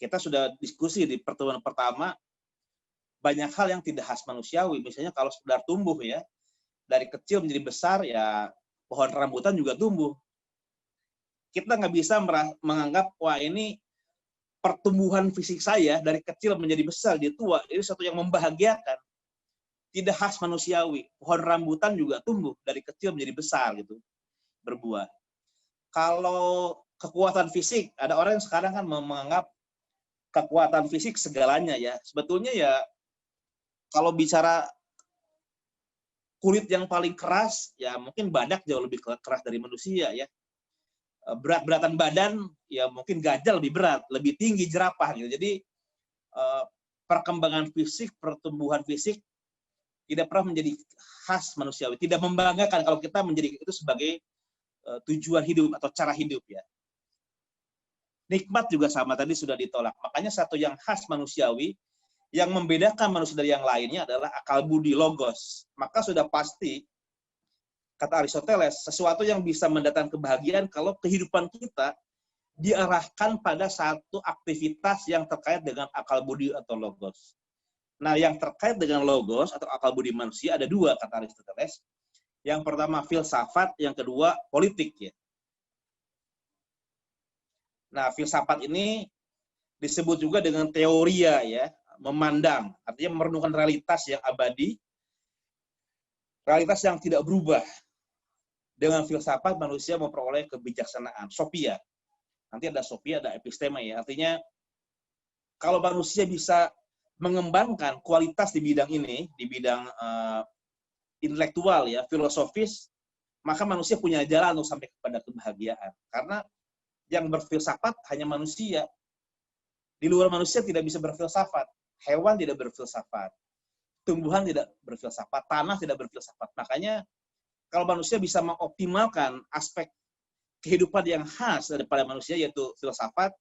Kita sudah diskusi di pertemuan pertama, banyak hal yang tidak khas manusiawi. Misalnya kalau sekedar tumbuh ya, dari kecil menjadi besar ya pohon rambutan juga tumbuh. Kita nggak bisa menganggap, wah ini pertumbuhan fisik saya dari kecil menjadi besar, dia tua, itu sesuatu yang membahagiakan. Tidak khas manusiawi. Pohon rambutan juga tumbuh dari kecil menjadi besar gitu, berbuah. Kalau kekuatan fisik, ada orang yang sekarang kan menganggap kekuatan fisik segalanya ya. Sebetulnya ya kalau bicara kulit yang paling keras, ya mungkin badak jauh lebih keras dari manusia ya. Berat-beratan badan, ya mungkin gajah lebih berat, lebih tinggi jerapah gitu. Jadi perkembangan fisik, pertumbuhan fisik tidak pernah menjadi khas manusiawi. Tidak membanggakan kalau kita menjadi itu sebagai tujuan hidup atau cara hidup ya. Nikmat juga sama, tadi sudah ditolak. Makanya satu yang khas manusiawi, yang membedakan manusia dari yang lainnya adalah akal budi, logos. Maka sudah pasti, kata Aristoteles, sesuatu yang bisa mendatangkan kebahagiaan kalau kehidupan kita diarahkan pada satu aktivitas yang terkait dengan akal budi atau logos. Nah, yang terkait dengan logos atau akal budi manusia ada dua, kata Aristoteles. Yang pertama filsafat, yang kedua politik ya. Nah, filsafat ini disebut juga dengan teoria ya, memandang, artinya merenungkan realitas yang abadi, realitas yang tidak berubah. Dengan filsafat manusia memperoleh kebijaksanaan, sophia. Nanti ada sophia, ada episteme ya. Artinya kalau manusia bisa mengembangkan kualitas di bidang ini, di bidang intelektual ya, filosofis, maka manusia punya jalan untuk sampai kepada kebahagiaan. Karena yang berfilsafat hanya manusia. Di luar manusia tidak bisa berfilsafat. Hewan tidak berfilsafat. Tumbuhan tidak berfilsafat. Tanah tidak berfilsafat. Makanya kalau manusia bisa mengoptimalkan aspek kehidupan yang khas daripada manusia, yaitu filsafat,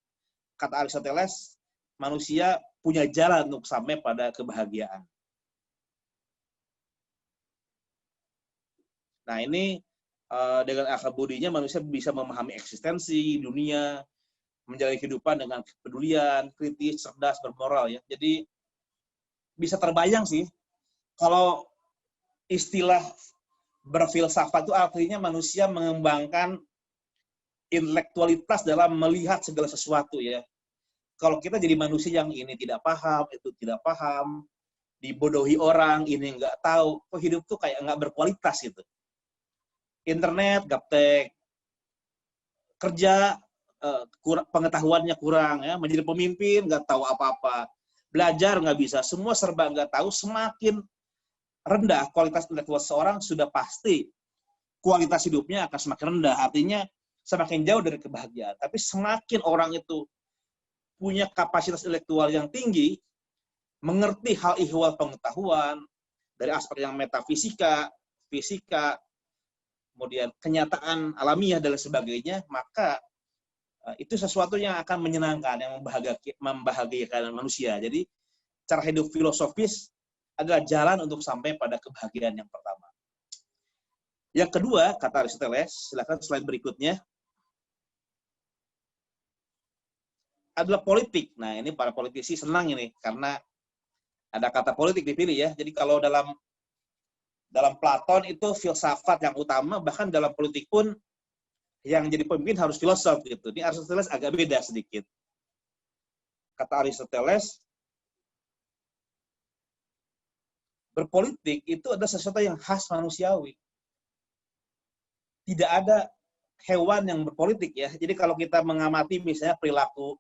kata Aristoteles, manusia punya jalan untuk sampai pada kebahagiaan. Nah ini dengan akal budinya manusia bisa memahami eksistensi dunia, menjalani kehidupan dengan kepedulian, kritis, cerdas, bermoral ya. Jadi bisa terbayang sih kalau istilah berfilsafat itu artinya manusia mengembangkan intelektualitas dalam melihat segala sesuatu ya. Kalau kita jadi manusia yang ini tidak paham, itu tidak paham, dibodohi orang, ini nggak tahu, kok hidup tuh kayak nggak berkualitas gitu. Internet, gaptek, kerja, pengetahuannya kurang, ya, menjadi pemimpin, nggak tahu apa-apa, belajar nggak bisa, semua serba nggak tahu, semakin rendah kualitas intelektual seorang, sudah pasti kualitas hidupnya akan semakin rendah, artinya semakin jauh dari kebahagiaan. Tapi semakin orang itu punya kapasitas intelektual yang tinggi, mengerti hal ihwal pengetahuan, dari aspek yang metafisika, fisika, kemudian kenyataan alamiah dan sebagainya, maka itu sesuatu yang akan menyenangkan, yang membahagiakan manusia. Jadi cara hidup filosofis adalah jalan untuk sampai pada kebahagiaan yang pertama. Yang kedua, kata Aristoteles, silakan slide berikutnya, adalah politik. Nah ini para politisi senang ini, karena Ada kata politik dipilih ya. Jadi kalau dalam Platon itu filsafat yang utama, bahkan dalam politik pun yang jadi pemimpin harus filosof gitu. Ini Aristoteles agak beda sedikit. Kata Aristoteles, berpolitik itu adalah sesuatu yang khas manusiawi. Tidak ada hewan yang berpolitik ya. Jadi kalau kita mengamati misalnya perilaku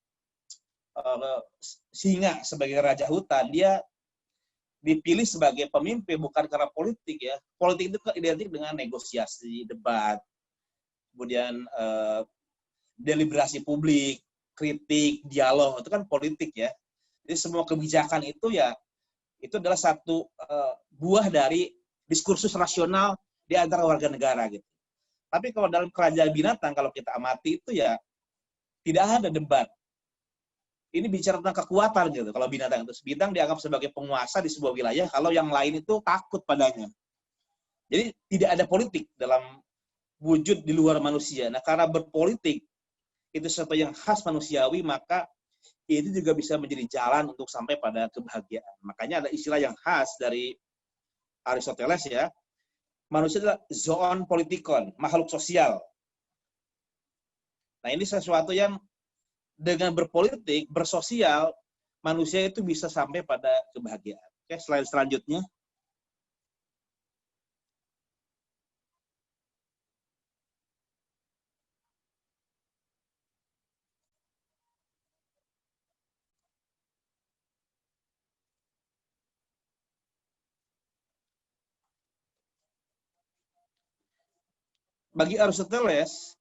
singa sebagai raja hutan, dia dipilih sebagai pemimpin bukan karena politik ya. Politik itu identik dengan negosiasi, debat, kemudian deliberasi publik, kritik, dialog, itu kan politik ya. Jadi semua kebijakan itu ya, itu adalah satu buah dari diskursus rasional di antara warga negara gitu. Tapi kalau dalam kerajaan binatang, kalau kita amati itu ya tidak ada debat. Ini bicara tentang kekuatan gitu. Kalau binatang itu, bintang dianggap sebagai penguasa di sebuah wilayah, kalau yang lain itu takut padanya. Jadi tidak ada politik dalam wujud di luar manusia. Nah, karena berpolitik itu sesuatu yang khas manusiawi, maka itu juga bisa menjadi jalan untuk sampai pada kebahagiaan. Makanya ada istilah yang khas dari Aristoteles ya, manusia adalah zoon politikon, makhluk sosial. Nah, ini sesuatu yang dengan berpolitik, bersosial, manusia itu bisa sampai pada kebahagiaan. Oke, slide selanjutnya. Bagi Aristoteles,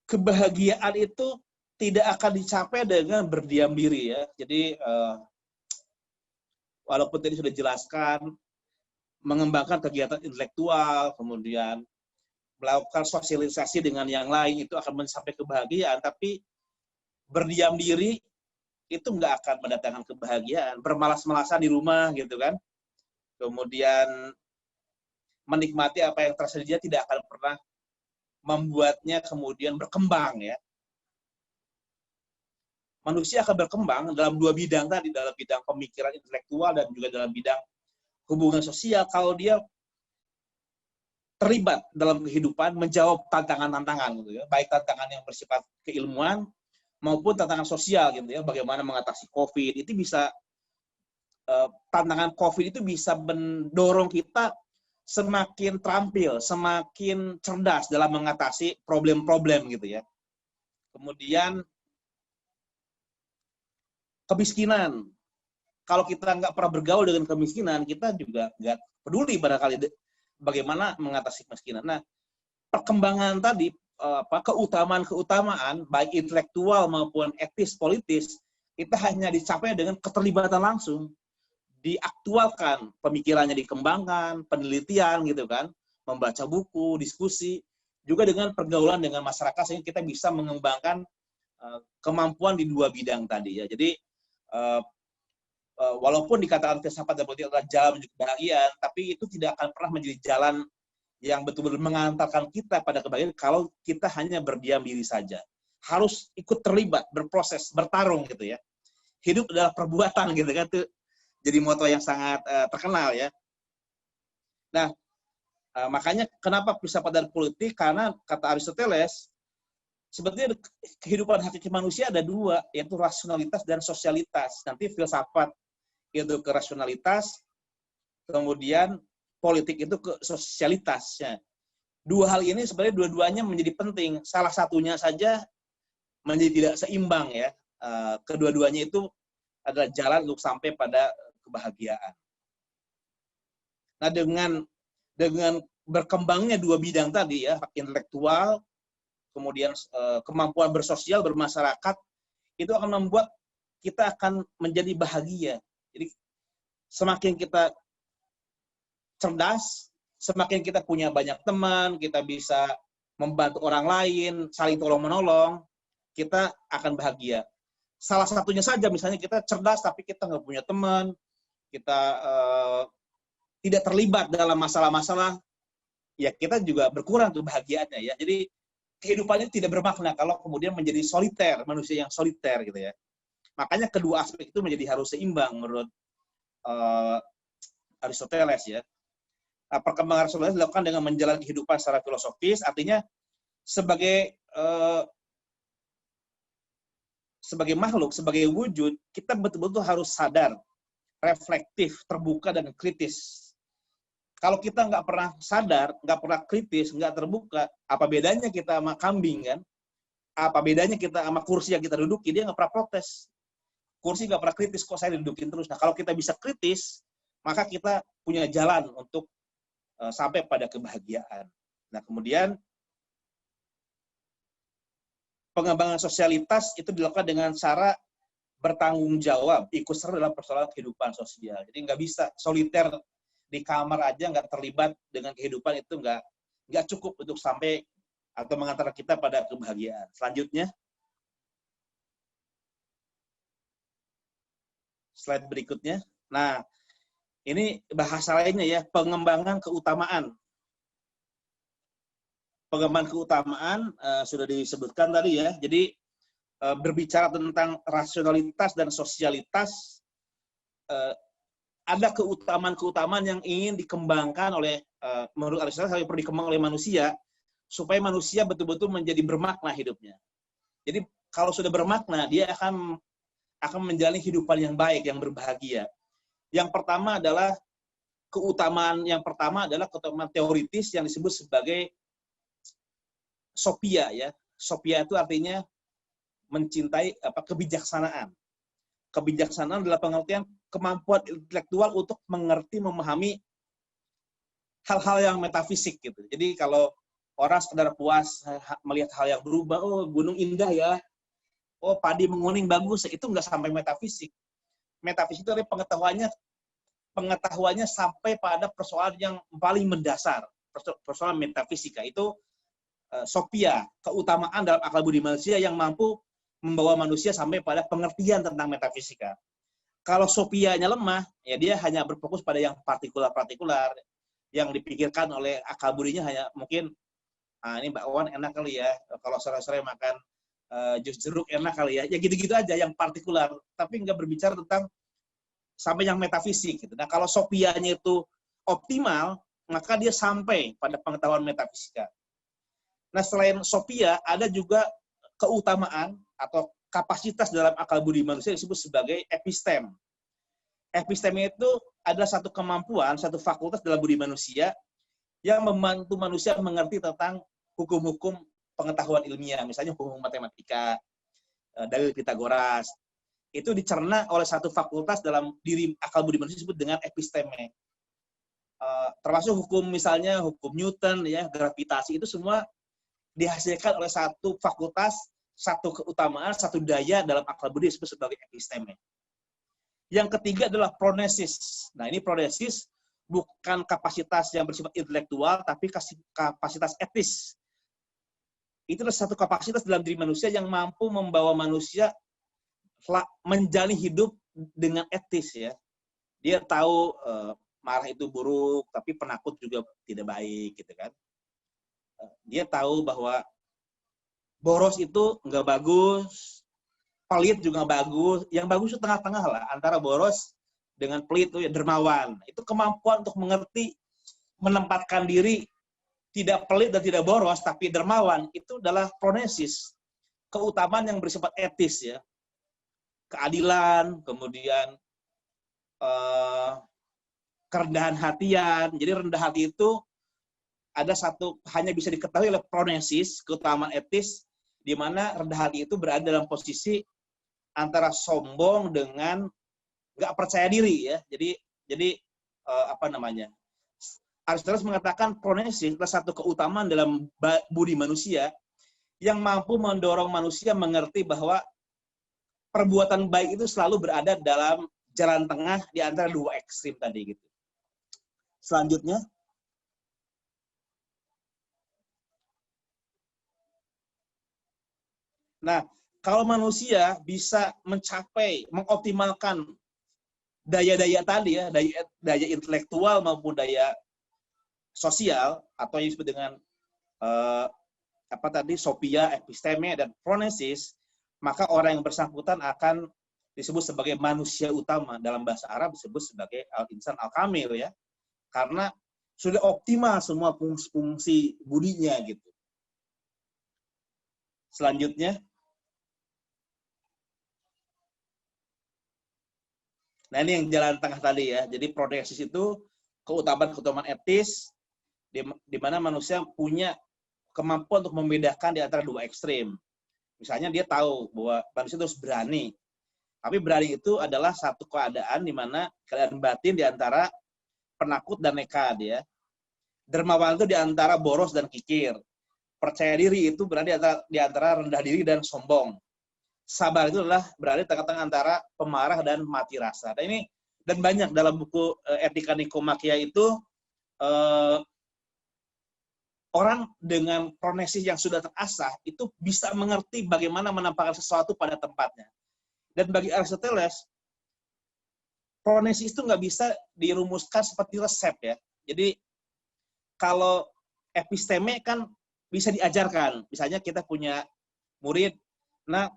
kebahagiaan itu tidak akan dicapai dengan berdiam diri ya. Jadi walaupun tadi sudah dijelaskan, mengembangkan kegiatan intelektual, kemudian melakukan sosialisasi dengan yang lain itu akan mencapai kebahagiaan, tapi berdiam diri itu nggak akan mendatangkan kebahagiaan. Bermalas-malasan di rumah gitu kan, kemudian menikmati apa yang tersedia tidak akan pernah membuatnya kemudian berkembang ya. Manusia akan berkembang dalam dua bidang tadi, dalam bidang pemikiran intelektual dan juga dalam bidang hubungan sosial kalau dia terlibat dalam kehidupan, menjawab tantangan-tantangan gitu ya, baik tantangan yang bersifat keilmuan maupun tantangan sosial gitu ya, bagaimana mengatasi COVID, itu bisa tantangan COVID itu bisa mendorong kita semakin terampil, semakin cerdas dalam mengatasi problem-problem gitu ya. Kemudian kemiskinan. Kalau kita nggak pernah bergaul dengan kemiskinan, kita juga nggak peduli barangkali bagaimana mengatasi kemiskinan. Nah, perkembangan tadi, keutamaan-keutamaan, baik intelektual maupun etis, politis, itu hanya dicapai dengan keterlibatan langsung. Diaktualkan, pemikirannya dikembangkan, penelitian gitu kan, membaca buku, diskusi, juga dengan pergaulan dengan masyarakat sehingga kita bisa mengembangkan kemampuan di dua bidang tadi ya. Jadi walaupun dikatakan filsafat dan politik adalah jalan menuju kebahagiaan, tapi itu tidak akan pernah menjadi jalan yang betul-betul mengantarkan kita pada kebahagiaan kalau kita hanya berdiam diri saja. Harus ikut terlibat, berproses, bertarung gitu ya. Hidup adalah perbuatan gitu kan, itu jadi moto yang sangat terkenal ya. Nah, makanya kenapa filsafat dan politik, karena kata Aristoteles, sebetulnya kehidupan hakiki manusia ada dua, yaitu rasionalitas dan sosialitas. Nanti filsafat itu ke rasionalitas, kemudian politik itu ke sosialitasnya. Dua hal ini sebenarnya dua-duanya menjadi penting. Salah satunya saja menjadi tidak seimbang ya. Kedua-duanya itu adalah jalan untuk sampai pada kebahagiaan. Nah, dengan berkembangnya dua bidang tadi ya, intelektual, kemudian kemampuan bersosial, bermasyarakat, itu akan membuat kita akan menjadi bahagia. Jadi semakin kita cerdas, semakin kita punya banyak teman, kita bisa membantu orang lain, saling tolong-menolong, kita akan bahagia. Salah satunya saja, misalnya kita cerdas tapi kita nggak punya teman, kita tidak terlibat dalam masalah-masalah, ya kita juga berkurang tuh bahagianya ya. Jadi kehidupannya tidak bermakna kalau kemudian menjadi soliter, manusia yang soliter gitu ya. Makanya kedua aspek itu menjadi harus seimbang menurut eh, Aristoteles ya. Perkembangan Aristoteles dilakukan dengan menjalani kehidupan secara filosofis, artinya sebagai sebagai makhluk, sebagai wujud, kita betul-betul harus sadar, reflektif, terbuka, dan kritis. Kalau kita nggak pernah sadar, nggak pernah kritis, nggak terbuka, apa bedanya kita sama kambing kan? Apa bedanya kita sama kursi yang kita duduki? Dia nggak pernah protes. Kursi nggak pernah kritis, kok saya dudukin terus. Nah, kalau kita bisa kritis, maka kita punya jalan untuk sampai pada kebahagiaan. Nah, kemudian pengembangan sosialitas itu dilakukan dengan cara bertanggung jawab, ikut serta dalam persoalan kehidupan sosial. Jadi nggak bisa soliter di kamar aja, nggak terlibat dengan kehidupan, itu nggak cukup untuk sampai atau mengantar kita pada kebahagiaan. Selanjutnya, slide berikutnya. Nah, ini bahasa lainnya ya, pengembangan keutamaan. Pengembangan keutamaan sudah disebutkan tadi ya. Jadi berbicara tentang rasionalitas dan sosialitas, ada keutamaan-keutamaan yang ingin dikembangkan oleh, menurut Aristoteles, perlu dikembangkan oleh manusia, supaya manusia betul-betul menjadi bermakna hidupnya. Jadi kalau sudah bermakna, dia akan menjalani kehidupan yang baik, yang berbahagia. Yang pertama adalah keutamaan teoritis yang disebut sebagai sophia ya. Sophia itu artinya mencintai kebijaksanaan. Kebijaksanaan adalah pengertian kemampuan intelektual untuk mengerti, memahami hal-hal yang metafisik gitu. Jadi kalau orang sekedar puas melihat hal yang berubah, oh gunung indah ya, oh padi menguning bagus, itu nggak sampai metafisik. Metafisik itu adalah pengetahuannya sampai pada persoalan yang paling mendasar, persoalan metafisika. Itu sophia, keutamaan dalam akal budi manusia yang mampu membawa manusia sampai pada pengertian tentang metafisika. Kalau sophianya lemah, ya dia hanya berfokus pada yang partikular-partikular, yang dipikirkan oleh akal budinya hanya mungkin, ini Mbak Wan enak kali ya, kalau sore-sore makan jus jeruk enak kali ya, ya gitu-gitu aja yang partikular, tapi nggak berbicara tentang sampai yang metafisik gitu. Nah, kalau sophianya itu optimal, maka dia sampai pada pengetahuan metafisika. Nah, selain sophia, ada juga keutamaan atau kapasitas dalam akal budi manusia disebut sebagai epistem. Epistem itu adalah satu kemampuan, satu fakultas dalam budi manusia yang membantu manusia mengerti tentang hukum-hukum pengetahuan ilmiah, misalnya hukum matematika, dalil Pitagoras. Itu dicerna oleh satu fakultas dalam diri akal budi manusia disebut dengan episteme. Termasuk hukum misalnya hukum Newton ya, gravitasi, itu semua dihasilkan oleh satu fakultas, satu keutamaan, satu daya dalam akal budi disebut sebagai episteme. Yang ketiga adalah pronesis. Nah, ini pronesis bukan kapasitas yang bersifat intelektual, tapi kapasitas etis. Itu adalah satu kapasitas dalam diri manusia yang mampu membawa manusia menjalani hidup dengan etis ya. Dia tahu marah itu buruk, tapi penakut juga tidak baik gitu kan. Dia tahu bahwa boros itu nggak bagus, pelit juga bagus. Yang bagus itu tengah-tengah lah, antara boros dengan pelit itu ya dermawan. Itu kemampuan untuk mengerti, menempatkan diri tidak pelit dan tidak boros, tapi dermawan, itu adalah pronesis. Keutamaan yang bersifat etis ya. Keadilan, kemudian kerendahan hatian. Jadi rendah hati itu ada satu, hanya bisa diketahui oleh pronesis, keutamaan etis, di mana rendah hati itu berada dalam posisi antara sombong dengan nggak percaya diri ya. Jadi Aristoteles mengatakan pronesis adalah satu keutamaan dalam budi manusia yang mampu mendorong manusia mengerti bahwa perbuatan baik itu selalu berada dalam jalan tengah di antara dua ekstrim tadi gitu. Selanjutnya, nah, kalau manusia bisa mencapai, mengoptimalkan daya-daya tadi ya, daya intelektual maupun daya sosial, atau yang disebut dengan sophia, episteme, dan pronesis, maka orang yang bersangkutan akan disebut sebagai manusia utama. Dalam bahasa Arab disebut sebagai al-insan al-kamil ya. Karena sudah optimal semua fungsi budinya gitu. Selanjutnya, nah ini yang jalan tengah tadi ya. Jadi prodesis itu keutamaan etis di mana manusia punya kemampuan untuk membedakan di antara dua ekstrim. Misalnya dia tahu bahwa manusia itu harus berani. Tapi berani itu adalah satu keadaan di mana keadaan batin di antara penakut dan nekat ya. Dermawan itu di antara boros dan kikir. Percaya diri itu berada di antara rendah diri dan sombong. Sabar itu adalah berada di tengah-tengah antara pemarah dan mati rasa. Dan banyak dalam buku Etika Nikomakia itu orang dengan pronesis yang sudah terasah itu bisa mengerti bagaimana menampakkan sesuatu pada tempatnya. Dan bagi Aristoteles, pronesis itu nggak bisa dirumuskan seperti resep ya. Jadi kalau episteme kan bisa diajarkan. Misalnya kita punya murid, nah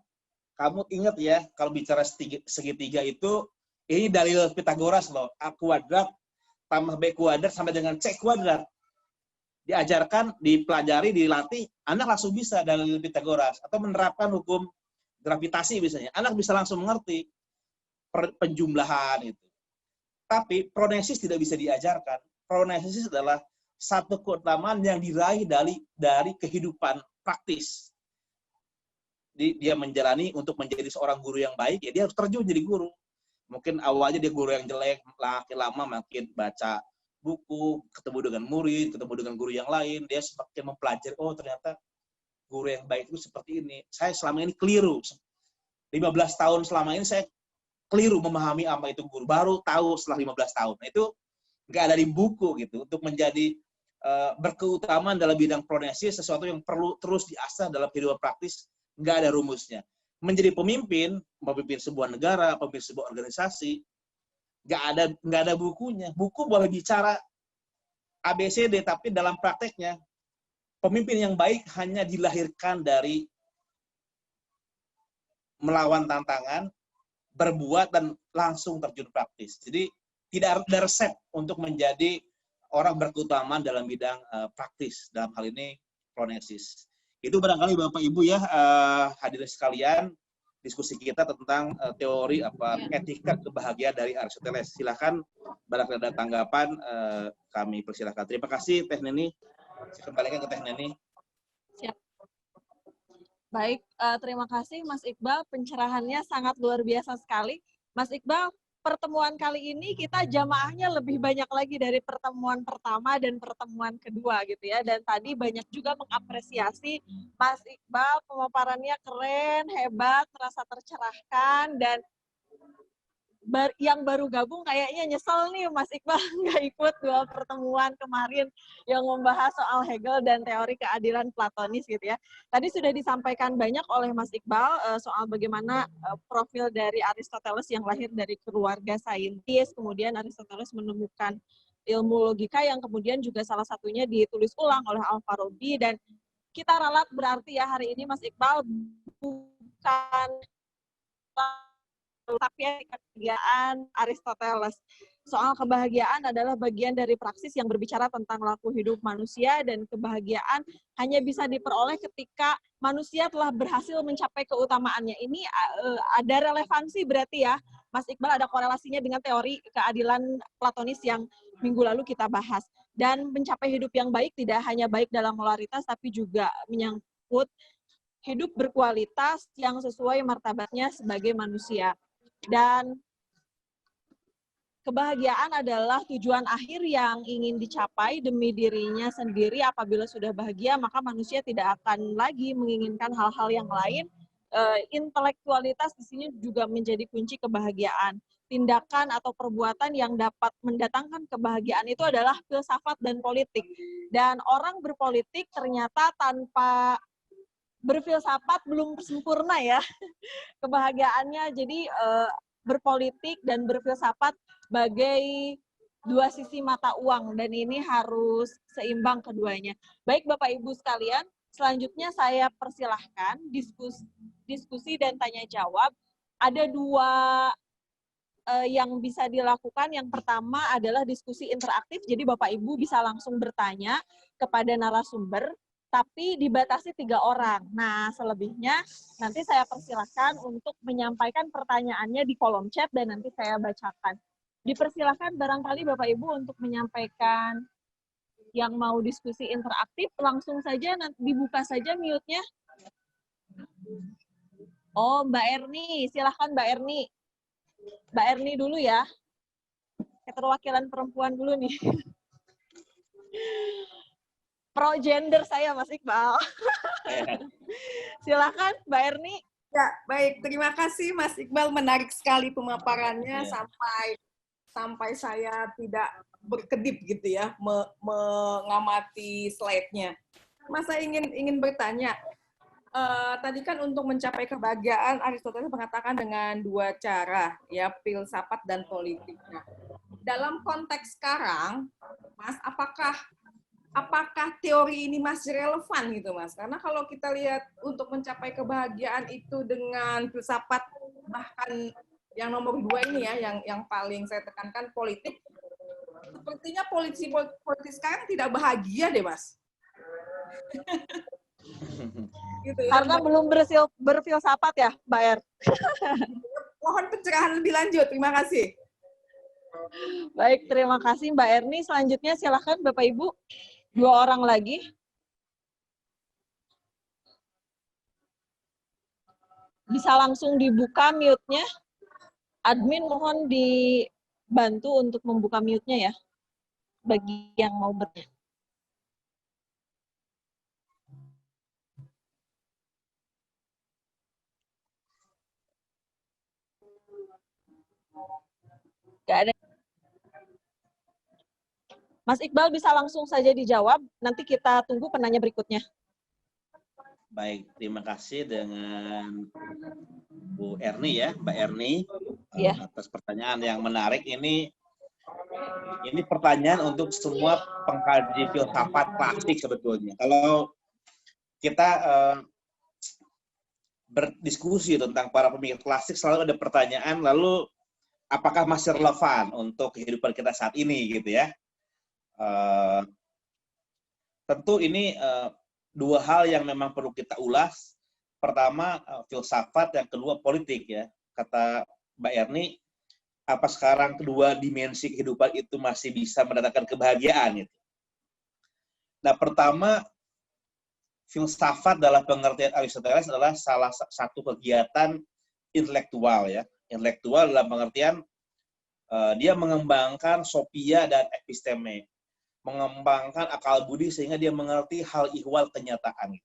kamu ingat ya kalau bicara segitiga itu ini dalil Pitagoras loh, A kuadrat tambah B kuadrat sampai dengan C kuadrat. Diajarkan, dipelajari, dilatih, anak langsung bisa dalil Pitagoras atau menerapkan hukum gravitasi misalnya. Anak bisa langsung mengerti penjumlahan itu. Tapi pronesis tidak bisa diajarkan. Pronesis adalah satu keutamaan yang diraih dari kehidupan praktis. Dia menjalani untuk menjadi seorang guru yang baik, ya dia harus terjun jadi guru. Mungkin awalnya dia guru yang jelek, makin lama makin baca buku, ketemu dengan murid, ketemu dengan guru yang lain, dia semakin mempelajari, oh ternyata guru yang baik itu seperti ini. Saya selama ini keliru. 15 tahun selama ini saya keliru memahami apa itu guru. Baru tahu setelah 15 tahun. Nah, itu nggak ada di buku gitu. Untuk menjadi berkeutamaan dalam bidang pronesis, sesuatu yang perlu terus diasah dalam kehidupan praktis, nggak ada rumusnya. Menjadi pemimpin sebuah negara, pemimpin sebuah organisasi, nggak ada bukunya. Buku boleh bicara ABCD, tapi dalam prakteknya pemimpin yang baik hanya dilahirkan dari melawan tantangan, berbuat dan langsung terjun praktis. Jadi tidak ada resep untuk menjadi orang berkeutamaan dalam bidang praktis. Dalam hal ini pronesis. Itu barangkali Bapak Ibu ya hadirin sekalian, diskusi kita tentang teori etika kebahagiaan dari Aristoteles. Silakan barangkali ada tanggapan, kami persilahkan. Terima kasih Teh Neni. Saya kembalikan ke Teh Neni. Siap. Baik, terima kasih Mas Iqbal. Pencerahannya sangat luar biasa sekali. Mas Iqbal, pertemuan kali ini kita jamaahnya lebih banyak lagi dari pertemuan pertama dan pertemuan kedua gitu ya. Dan tadi banyak juga mengapresiasi Mas Iqbal, pemaparannya keren, hebat, terasa tercerahkan, dan yang baru gabung kayaknya nyesel nih Mas Iqbal nggak ikut 2 pertemuan kemarin yang membahas soal Hegel dan teori keadilan Platonis gitu ya. Tadi sudah disampaikan banyak oleh Mas Iqbal soal bagaimana profil dari Aristoteles yang lahir dari keluarga saintis, kemudian Aristoteles menemukan ilmu logika yang kemudian juga salah satunya ditulis ulang oleh Al-Farabi, dan kita ralat berarti ya hari ini Mas Iqbal bukan tapi kebahagiaan Aristoteles. Soal kebahagiaan adalah bagian dari praksis yang berbicara tentang laku hidup manusia, dan kebahagiaan hanya bisa diperoleh ketika manusia telah berhasil mencapai keutamaannya. Ini ada relevansi berarti ya, Mas Iqbal, ada korelasinya dengan teori keadilan Platonis yang minggu lalu kita bahas. Dan mencapai hidup yang baik tidak hanya baik dalam moralitas, tapi juga menyangkut hidup berkualitas yang sesuai martabatnya sebagai manusia. Dan kebahagiaan adalah tujuan akhir yang ingin dicapai demi dirinya sendiri. Apabila sudah bahagia, maka manusia tidak akan lagi menginginkan hal-hal yang lain. Intelektualitas di sini juga menjadi kunci kebahagiaan. Tindakan atau perbuatan yang dapat mendatangkan kebahagiaan itu adalah filsafat dan politik. Dan orang berpolitik ternyata tanpa berfilsafat belum sempurna ya kebahagiaannya. Jadi berpolitik dan berfilsafat sebagai 2 sisi mata uang, dan ini harus seimbang keduanya. Baik Bapak Ibu sekalian, selanjutnya saya persilahkan diskusi dan tanya jawab. ada dua yang bisa dilakukan. Yang pertama adalah diskusi interaktif, jadi Bapak Ibu bisa langsung bertanya kepada narasumber, tapi dibatasi 3 orang. Nah, selebihnya nanti saya persilahkan untuk menyampaikan pertanyaannya di kolom chat dan nanti saya bacakan. Dipersilahkan barangkali Bapak Ibu untuk menyampaikan yang mau diskusi interaktif, langsung saja nanti dibuka saja mute-nya. Oh, Mbak Erni, silahkan Mbak Erni. Mbak Erni dulu ya. Keterwakilan perempuan dulu nih. Pro gender saya, Mas Iqbal. Silahkan Mbak Erni. Ya, baik. Terima kasih Mas Iqbal. Menarik sekali pemaparannya sampai saya tidak berkedip gitu ya mengamati slide-nya. Mas, saya ingin bertanya. Tadi kan untuk mencapai kebahagiaan Aristoteles mengatakan dengan 2 cara, ya, filsafat dan politik. Nah, dalam konteks sekarang, Mas, apakah teori ini masih relevan gitu, Mas? Karena kalau kita lihat untuk mencapai kebahagiaan itu dengan filsafat, bahkan yang nomor 2 ini ya, yang paling saya tekankan politik, sepertinya politisi sekarang tidak bahagia deh, Mas. Gitu ya, karena belum berfilsafat ya, Mbak Er. Mohon pencerahan lebih lanjut. Terima kasih. Baik, terima kasih Mbak Erni. Selanjutnya silakan Bapak Ibu, 2 orang lagi. Bisa langsung dibuka mute-nya. Admin mohon dibantu untuk membuka mute-nya ya, bagi yang mau bertanya. Nggak ada. Mas Iqbal bisa langsung saja dijawab, nanti kita tunggu penanya berikutnya. Baik, terima kasih dengan Bu Erni ya, Mbak Erni, atas pertanyaan yang menarik. Ini pertanyaan untuk semua pengkaji filsafat klasik sebetulnya. Kalau kita berdiskusi tentang para pemikir klasik, selalu ada pertanyaan, lalu apakah masih relevan untuk kehidupan kita saat ini, gitu ya. Tentu ini 2 hal yang memang perlu kita ulas. Pertama, filsafat, yang kedua politik ya. Kata Mbak Erni, apa sekarang kedua dimensi kehidupan itu masih bisa mendatangkan kebahagiaan gitu. Nah, pertama, filsafat dalam pengertian Aristoteles adalah salah satu kegiatan intelektual ya. Intelektual dalam pengertian dia mengembangkan sophia dan episteme, mengembangkan akal budi sehingga dia mengerti hal ihwal kenyataan.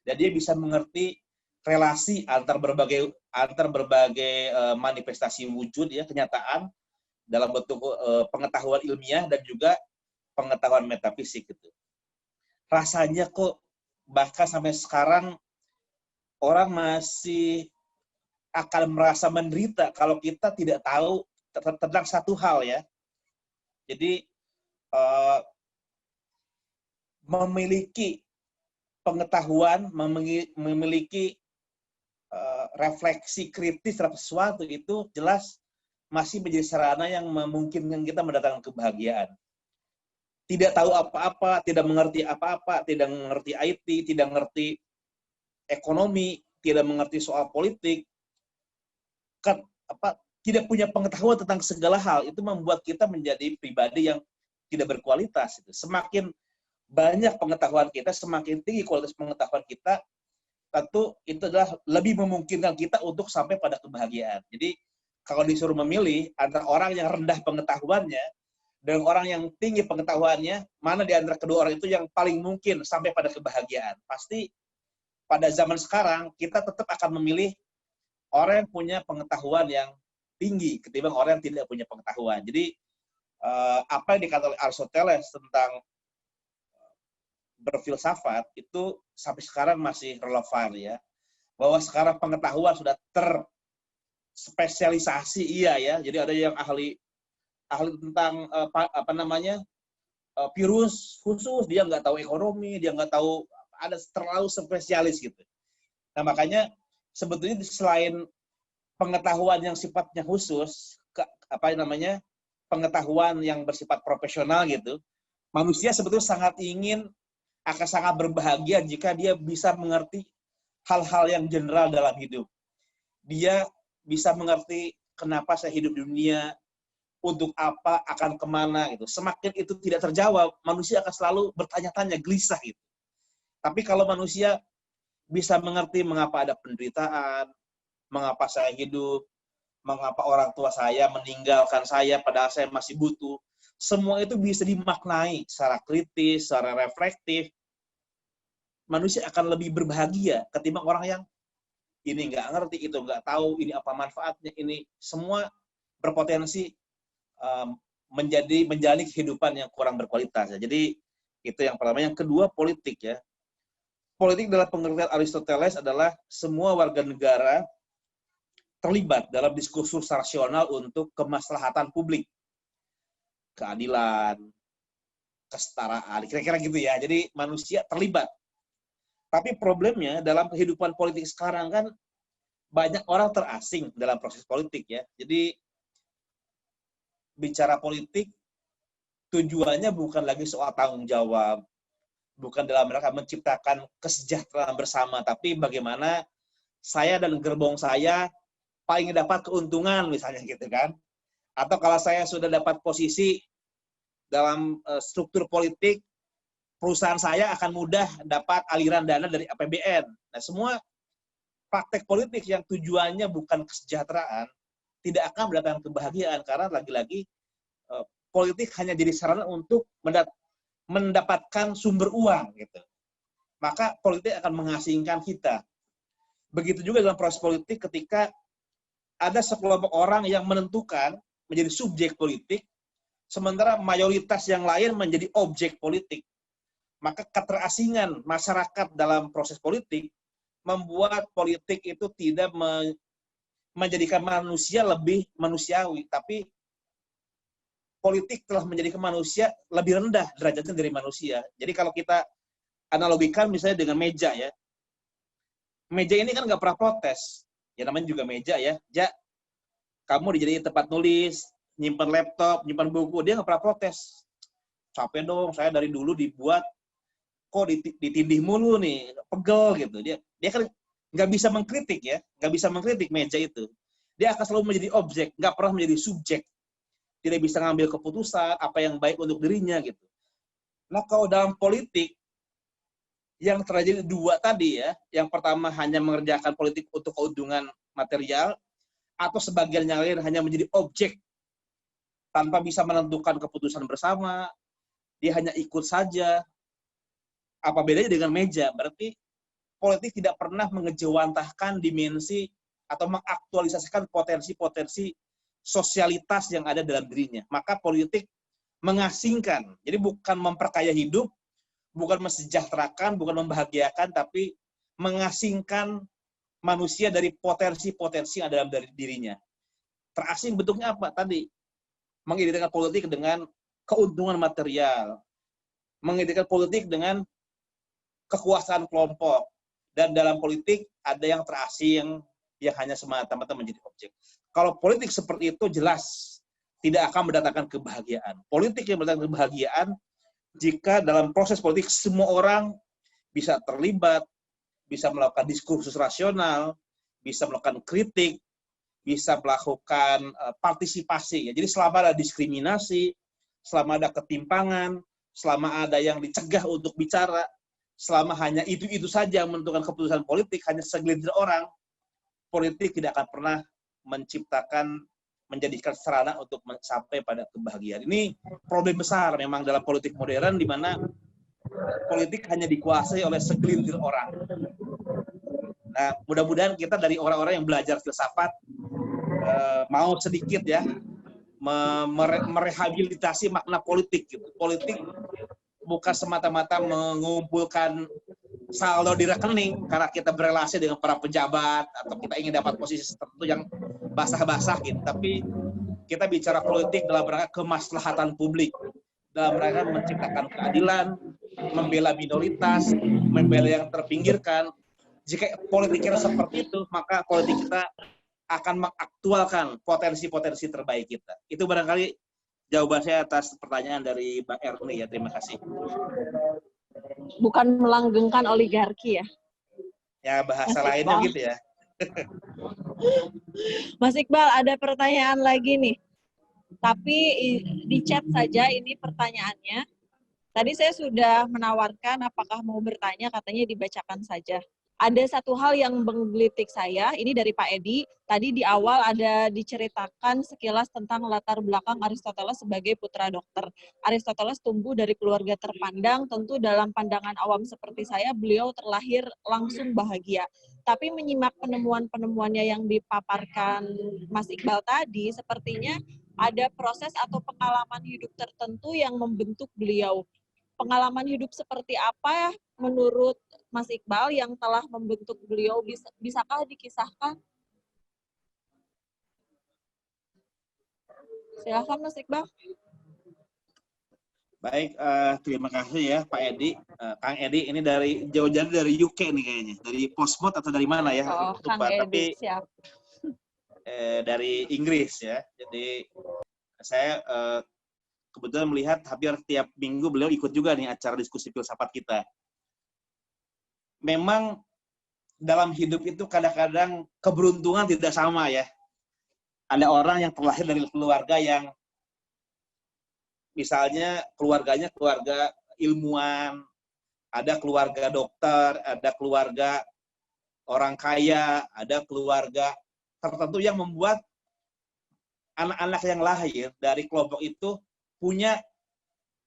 Dan dia bisa mengerti relasi antar berbagai manifestasi wujud ya, kenyataan dalam bentuk pengetahuan ilmiah dan juga pengetahuan metafisik gitu. Rasanya kok bahkan sampai sekarang orang masih akan merasa menderita kalau kita tidak tahu tentang satu hal ya. Jadi memiliki pengetahuan, memiliki refleksi kritis terhadap sesuatu itu jelas masih menjadi sarana yang memungkinkan kita mendatangkan kebahagiaan. Tidak tahu apa-apa, tidak mengerti apa-apa, tidak mengerti IT, tidak mengerti ekonomi, tidak mengerti soal politik, tidak punya pengetahuan tentang segala hal, itu membuat kita menjadi pribadi yang tidak berkualitas. Semakin banyak pengetahuan kita, semakin tinggi kualitas pengetahuan kita, tentu itu adalah lebih memungkinkan kita untuk sampai pada kebahagiaan. Jadi kalau disuruh memilih antara orang yang rendah pengetahuannya dengan orang yang tinggi pengetahuannya, mana di antara kedua orang itu yang paling mungkin sampai pada kebahagiaan? Pasti pada zaman sekarang kita tetap akan memilih orang yang punya pengetahuan yang tinggi ketimbang orang yang tidak punya pengetahuan. Jadi apa yang dikatakan oleh Aristoteles tentang berfilsafat itu sampai sekarang masih relevan ya. Bahwa sekarang pengetahuan sudah terspesialisasi iya ya. Jadi ada yang ahli tentang virus khusus, dia nggak tahu ekonomi, dia nggak tahu, ada terlalu spesialis gitu. Nah makanya sebetulnya selain pengetahuan yang sifatnya khusus, pengetahuan yang bersifat profesional gitu, manusia sebetulnya akan sangat berbahagia jika dia bisa mengerti hal-hal yang general dalam hidup. Dia bisa mengerti kenapa saya hidup di dunia, untuk apa, akan kemana gitu. Semakin itu tidak terjawab, manusia akan selalu bertanya-tanya, gelisah gitu. Tapi kalau manusia bisa mengerti mengapa ada penderitaan, mengapa saya hidup, mengapa orang tua saya meninggalkan saya padahal saya masih butuh, semua itu bisa dimaknai secara kritis, secara reflektif. Manusia akan lebih berbahagia ketimbang orang yang ini nggak ngerti, itu nggak tahu, ini apa manfaatnya, ini semua berpotensi menjalani kehidupan yang kurang berkualitas. Jadi itu yang pertama. Yang kedua, politik ya. Politik dalam pengertian Aristoteles adalah semua warga negara terlibat dalam diskursus rasional untuk kemaslahatan publik, keadilan, kesetaraan, kira-kira gitu ya. Jadi manusia terlibat. Tapi problemnya dalam kehidupan politik sekarang kan banyak orang terasing dalam proses politik ya. Jadi bicara politik tujuannya bukan lagi soal tanggung jawab, bukan dalam rangka menciptakan kesejahteraan bersama, tapi bagaimana saya dan gerbong saya paling dapat keuntungan misalnya gitu kan. Atau kalau saya sudah dapat posisi dalam struktur politik, perusahaan saya akan mudah dapat aliran dana dari APBN. Nah, semua praktek politik yang tujuannya bukan kesejahteraan tidak akan mendatangkan kebahagiaan, karena lagi-lagi politik hanya jadi sarana untuk mendapatkan sumber uang gitu. Maka politik akan mengasingkan kita. Begitu juga dalam proses politik ketika ada sekelompok orang yang menentukan menjadi subjek politik, sementara mayoritas yang lain menjadi objek politik. Maka keterasingan masyarakat dalam proses politik membuat politik itu tidak menjadikan manusia lebih manusiawi, tapi politik telah menjadikan manusia lebih rendah derajatnya dari manusia. Jadi kalau kita analogikan misalnya dengan meja ya, meja ini kan nggak pernah protes, ya namanya juga meja ya. Kamu dijadiin tempat nulis, nyimpan laptop, nyimpan buku, dia nggak pernah protes. Capek dong, saya dari dulu dibuat kok ditindih mulu nih, pegel gitu. Dia kan nggak bisa mengkritik ya, nggak bisa mengkritik meja itu. Dia akan selalu menjadi objek, nggak pernah menjadi subjek. Tidak bisa ngambil keputusan apa yang baik untuk dirinya gitu. Nah, kalau dalam politik yang terjadi dua tadi ya, yang pertama hanya mengerjakan politik untuk keuntungan material, atau sebagian yang lain hanya menjadi objek tanpa bisa menentukan keputusan bersama, dia hanya ikut saja. Apa bedanya dengan meja? Berarti politik tidak pernah mengejawantahkan dimensi atau mengaktualisasikan potensi-potensi sosialitas yang ada dalam dirinya. Maka politik mengasingkan. Jadi bukan memperkaya hidup, bukan mensejahterakan, bukan membahagiakan, tapi mengasingkan manusia dari potensi-potensi yang ada dalam dirinya. Terasing bentuknya apa? Tadi, mengidentikan politik dengan keuntungan material, mengidentikan politik dengan kekuasaan kelompok, dan dalam politik ada yang terasing, yang hanya semata-mata menjadi objek. Kalau politik seperti itu jelas tidak akan mendatangkan kebahagiaan. Politik yang mendatangkan kebahagiaan jika dalam proses politik semua orang bisa terlibat, bisa melakukan diskursus rasional, bisa melakukan kritik, bisa melakukan partisipasi. Jadi selama ada diskriminasi, selama ada ketimpangan, selama ada yang dicegah untuk bicara, selama hanya itu saja yang menentukan keputusan politik, hanya segelintir orang, politik tidak akan pernah menjadikan sarana untuk sampai pada kebahagiaan. Ini problem besar memang dalam politik modern, di mana politik hanya dikuasai oleh segelintir orang. Nah, mudah-mudahan kita dari orang-orang yang belajar filsafat mau sedikit ya merehabilitasi makna politik. Gitu. Politik bukan semata-mata mengumpulkan saldo di rekening karena kita berelasi dengan para pejabat atau kita ingin dapat posisi tertentu yang basah-basah gitu. Tapi kita bicara politik dalam rangka kemaslahatan publik, dalam rangka menciptakan keadilan, membela minoritas, membela yang terpinggirkan. Jika politik kita seperti itu, maka politik kita akan mengaktualkan potensi-potensi terbaik kita. Itu barangkali jawaban saya atas pertanyaan dari Bang Erni ya. Terima kasih. Bukan melanggengkan oligarki ya. Ya bahasa Mas lainnya Iqbal. gitu ya. Mas Iqbal, ada pertanyaan lagi nih. Tapi di chat saja ini pertanyaannya. Tadi saya sudah menawarkan apakah mau bertanya, katanya dibacakan saja. Ada satu hal yang menggelitik saya, ini dari Pak Edi. Tadi di awal ada diceritakan sekilas tentang latar belakang Aristoteles sebagai putra dokter. Aristoteles tumbuh dari keluarga terpandang, tentu dalam pandangan awam seperti saya, beliau terlahir langsung bahagia. Tapi menyimak penemuan-penemuannya yang dipaparkan Mas Iqbal tadi, sepertinya ada proses atau pengalaman hidup tertentu yang membentuk beliau. Pengalaman hidup seperti apa menurut Mas Iqbal yang telah membentuk beliau? Bisakah dikisahkan? Silakan Mas Iqbal. Baik, terima kasih ya Pak Edi. Kang Edi ini dari jauh-jauh dari UK nih kayaknya. Dari Postmod atau dari mana ya? Oh, Lupa, Kang Edi, tapi siap. Dari Inggris ya. Jadi saya kebetulan melihat hampir tiap minggu beliau ikut juga nih acara diskusi filsafat kita. Memang dalam hidup itu kadang-kadang keberuntungan tidak sama ya. Ada orang yang terlahir dari keluarga yang misalnya keluarganya keluarga ilmuwan, ada keluarga dokter, ada keluarga orang kaya, ada keluarga tertentu yang membuat anak-anak yang lahir dari kelompok itu punya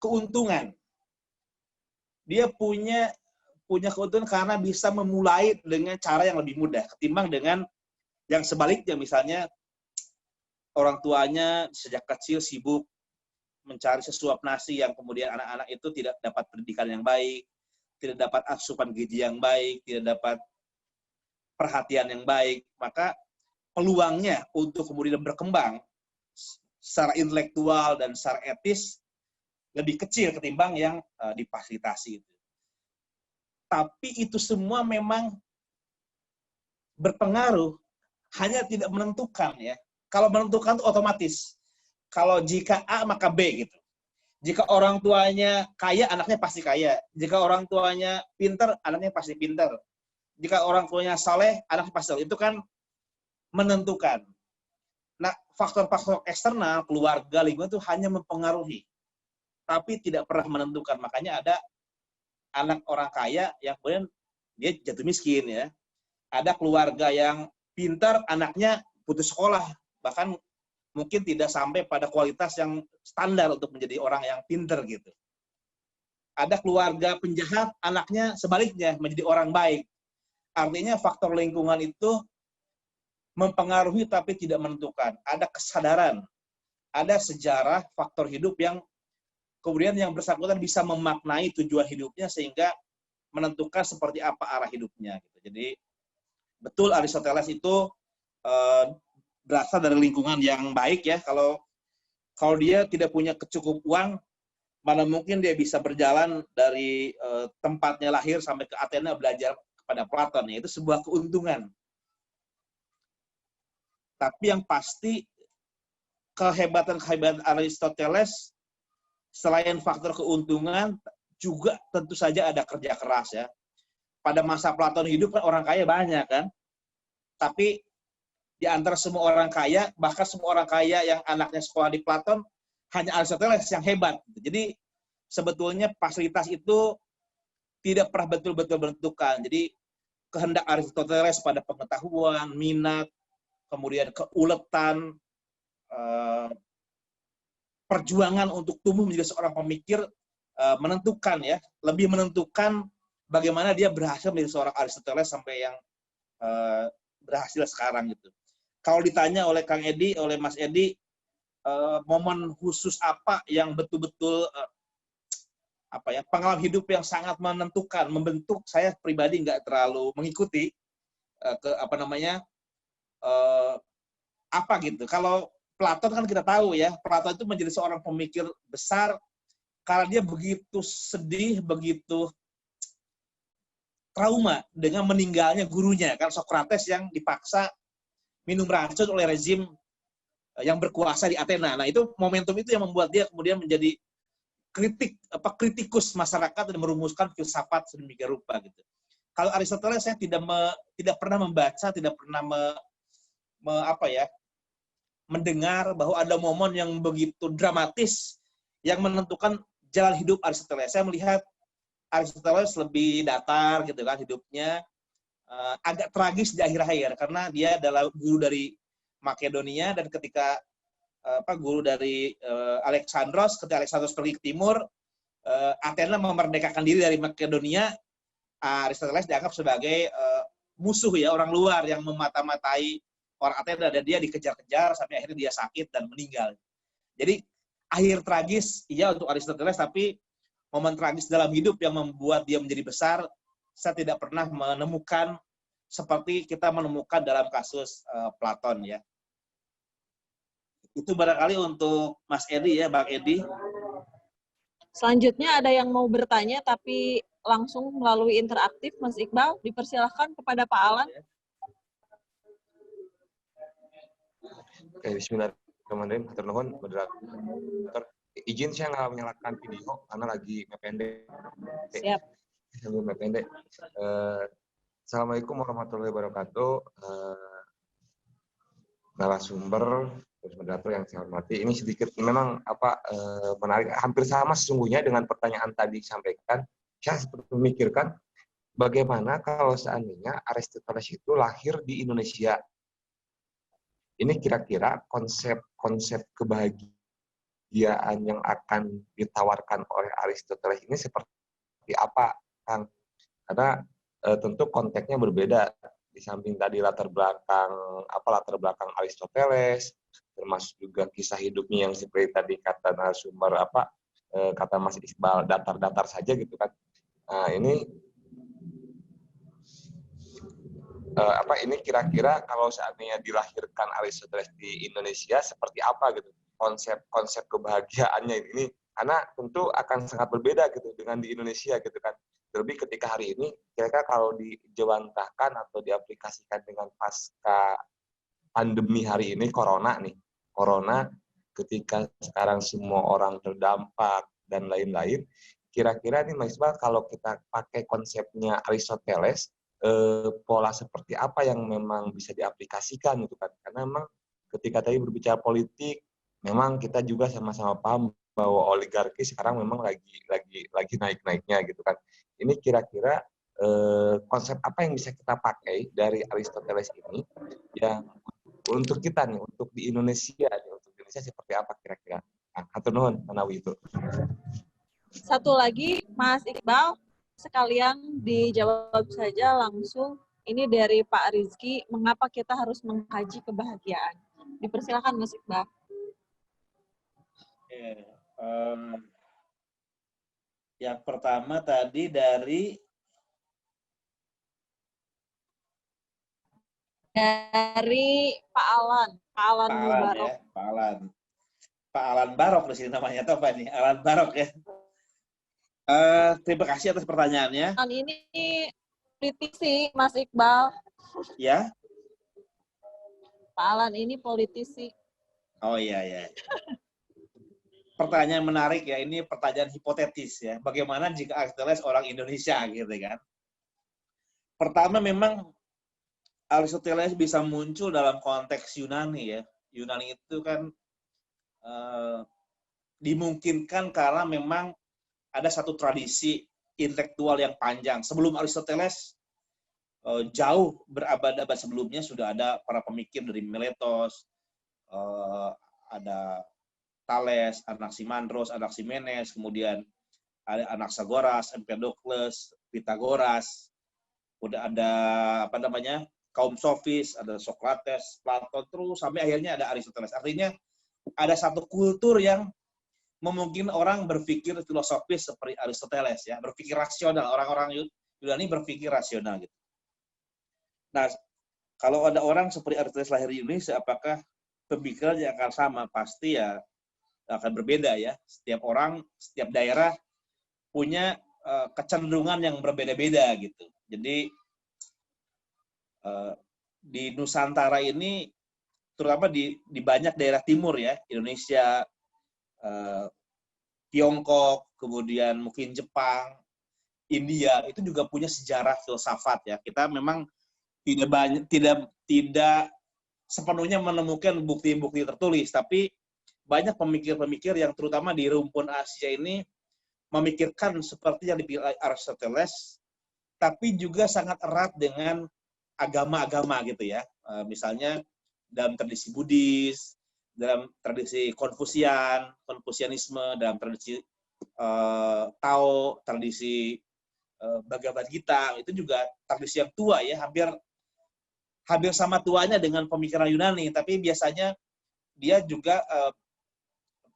keuntungan. Dia punya keuntungan karena bisa memulai dengan cara yang lebih mudah ketimbang dengan yang sebaliknya, misalnya orang tuanya sejak kecil sibuk mencari sesuap nasi yang kemudian anak-anak itu tidak dapat pendidikan yang baik, tidak dapat asupan gizi yang baik, tidak dapat perhatian yang baik, maka peluangnya untuk kemudian berkembang secara intelektual dan secara etis lebih kecil ketimbang yang difasilitasi. Tapi itu semua memang berpengaruh, hanya tidak menentukan ya. Kalau menentukan itu otomatis. Kalau jika A maka B gitu. Jika orang tuanya kaya, anaknya pasti kaya. Jika orang tuanya pinter, anaknya pasti pinter. Jika orang tuanya saleh, anaknya pasti saleh. Itu kan menentukan. Nah, faktor-faktor eksternal, keluarga, lingkungan itu hanya mempengaruhi. Tapi tidak pernah menentukan. Makanya ada anak orang kaya yang kemudian dia jatuh miskin ya. Ada keluarga yang pintar, anaknya putus sekolah, bahkan mungkin tidak sampai pada kualitas yang standar untuk menjadi orang yang pintar gitu. Ada keluarga penjahat, anaknya sebaliknya menjadi orang baik. Artinya faktor lingkungan itu mempengaruhi tapi tidak menentukan. Ada kesadaran, ada sejarah, faktor hidup yang kemudian yang bersangkutan bisa memaknai tujuan hidupnya sehingga menentukan seperti apa arah hidupnya. Jadi betul Aristoteles itu berasal dari lingkungan yang baik ya. Kalau dia tidak punya cukup uang, mana mungkin dia bisa berjalan dari tempatnya lahir sampai ke Athena belajar kepada Platon. Itu sebuah keuntungan. Tapi yang pasti kehebatan Aristoteles selain faktor keuntungan juga tentu saja ada kerja keras ya. Pada masa Platon hidup kan orang kaya banyak kan. Tapi di antara semua orang kaya, bahkan semua orang kaya yang anaknya sekolah di Platon, hanya Aristoteles yang hebat. Jadi sebetulnya fasilitas itu tidak pernah betul-betul menentukan. Jadi kehendak Aristoteles pada pengetahuan, minat, kemudian keuletan, perjuangan untuk tumbuh menjadi seorang pemikir menentukan ya, lebih menentukan bagaimana dia berhasil menjadi seorang Aristoteles sampai yang berhasil sekarang gitu. Kalau ditanya oleh Kang Edi, oleh Mas Edi, momen khusus apa yang betul-betul pengalaman hidup yang sangat menentukan, membentuk, saya pribadi nggak terlalu mengikuti apa gitu. Kalau Platon kan kita tahu ya, Platon itu menjadi seorang pemikir besar karena dia begitu sedih, begitu trauma dengan meninggalnya gurunya kan Sokrates yang dipaksa minum racun oleh rezim yang berkuasa di Athena. Nah, itu momentum itu yang membuat dia kemudian menjadi kritikus masyarakat dan merumuskan filsafat sedemikian rupa gitu. Kalau Aristoteles saya tidak pernah membaca, tidak pernah mendengar bahwa ada momen yang begitu dramatis yang menentukan jalan hidup Aristoteles. Saya melihat Aristoteles lebih datar gitu kan hidupnya, agak tragis di akhir-akhir karena dia adalah guru dari Makedonia, dan ketika guru dari Alexandros, ketika Alexandros pergi ke timur, Athena memerdekakan diri dari Makedonia, Aristoteles dianggap sebagai musuh ya, orang luar yang memata-matai orang Athena, dan dia dikejar-kejar sampai akhirnya dia sakit dan meninggal. Jadi akhir tragis iya untuk Aristoteles, tapi momen tragis dalam hidup yang membuat dia menjadi besar, saya tidak pernah menemukan seperti kita menemukan dalam kasus Platon ya. Itu barangkali untuk Mas Edi ya, Bang Edi. Selanjutnya ada yang mau bertanya tapi langsung melalui interaktif, Mas Iqbal, dipersilahkan kepada Pak Alan. Oke, bismillahirrahmanirrahim. Hatur nuhun, moderator. Izin saya nggak menyalakan video karena lagi pendek. Siap. Sambil pendek. Assalamualaikum warahmatullahi wabarakatuh. Narasumber, terus moderator yang saya hormati. Ini sedikit memang menarik, hampir sama sesungguhnya dengan pertanyaan tadi disampaikan. Saya seperti memikirkan bagaimana kalau seandainya Aristoteles itu lahir di Indonesia. Ini kira-kira konsep kebahagiaan yang akan ditawarkan oleh Aristoteles ini seperti apa, Kang? Karena tentu konteksnya berbeda. Di samping tadi latar belakang Aristoteles, termasuk juga kisah hidupnya yang seperti tadi kata narasumber kata Mas Iqbal, datar-datar saja gitu kan. Nah, ini ini kira-kira kalau seandainya dilahirkan Aristoteles di Indonesia seperti apa gitu konsep kebahagiaannya ini, karena tentu akan sangat berbeda gitu dengan di Indonesia gitu kan. Terlebih ketika hari ini kira-kira kalau dijawantahkan atau diaplikasikan dengan pasca pandemi hari ini, corona ketika sekarang semua orang terdampak dan lain-lain, kira-kira nih Mas Iqbal kalau kita pakai konsepnya Aristoteles, pola seperti apa yang memang bisa diaplikasikan gitu kan. Karena memang ketika tadi berbicara politik, memang kita juga sama-sama paham bahwa oligarki sekarang memang lagi naik-naiknya gitu kan. Ini kira-kira konsep apa yang bisa kita pakai dari Aristoteles ini yang untuk kita nih, untuk di Indonesia seperti apa kira-kira? Nah, hatur nuhun menawi itu. Satu lagi, Mas Iqbal, sekalian dijawab saja langsung. Ini dari Pak Rizky, mengapa kita harus mengkaji kebahagiaan? Dipersilakan Mas Iqbal. Yang pertama tadi dari Pak Alan Barok. Ya, Pak Alan Barok di sini namanya, atau apa nih? Alan Barok ya. Terima kasih atas pertanyaannya. Ini politisi, Mas Iqbal. Ya. Pak Alan ini politisi. Oh iya. Pertanyaan menarik ya, ini pertanyaan hipotetis ya. Bagaimana jika Aristoteles orang Indonesia gitu kan? Pertama memang Aristoteles bisa muncul dalam konteks Yunani ya. Yunani itu kan dimungkinkan karena memang ada satu tradisi intelektual yang panjang. Sebelum Aristoteles, jauh berabad-abad sebelumnya sudah ada para pemikir dari Miletos, ada Thales, Anaximandros, Anaximenes, kemudian ada Anaxagoras, Empedocles, Pythagoras, udah ada kaum sofis, ada Socrates, Platon, terus sampai akhirnya ada Aristoteles. Artinya ada satu kultur yang memungkinkan orang berpikir filosofis seperti Aristoteles ya, berpikir rasional. Orang-orang Yunani berpikir rasional gitu. Nah, kalau ada orang seperti Aristoteles lahir di Indonesia, apakah pemikirannya akan sama? Pasti ya akan berbeda ya. Setiap orang, setiap daerah punya kecenderungan yang berbeda-beda gitu. Jadi di Nusantara ini terutama di banyak daerah timur ya, Indonesia, Tiongkok, kemudian mungkin Jepang, India, itu juga punya sejarah filsafat ya. Kita memang tidak sepenuhnya menemukan bukti-bukti tertulis, tapi banyak pemikir-pemikir yang terutama di rumpun Asia ini memikirkan seperti yang dipikir Aristoteles, tapi juga sangat erat dengan agama-agama gitu ya. Misalnya dalam tradisi Buddhis, dalam tradisi Konfusianisme, dalam tradisi Tao, tradisi Bhagavad Gita, itu juga tradisi yang tua ya, hampir sama tuanya dengan pemikiran Yunani, tapi biasanya dia juga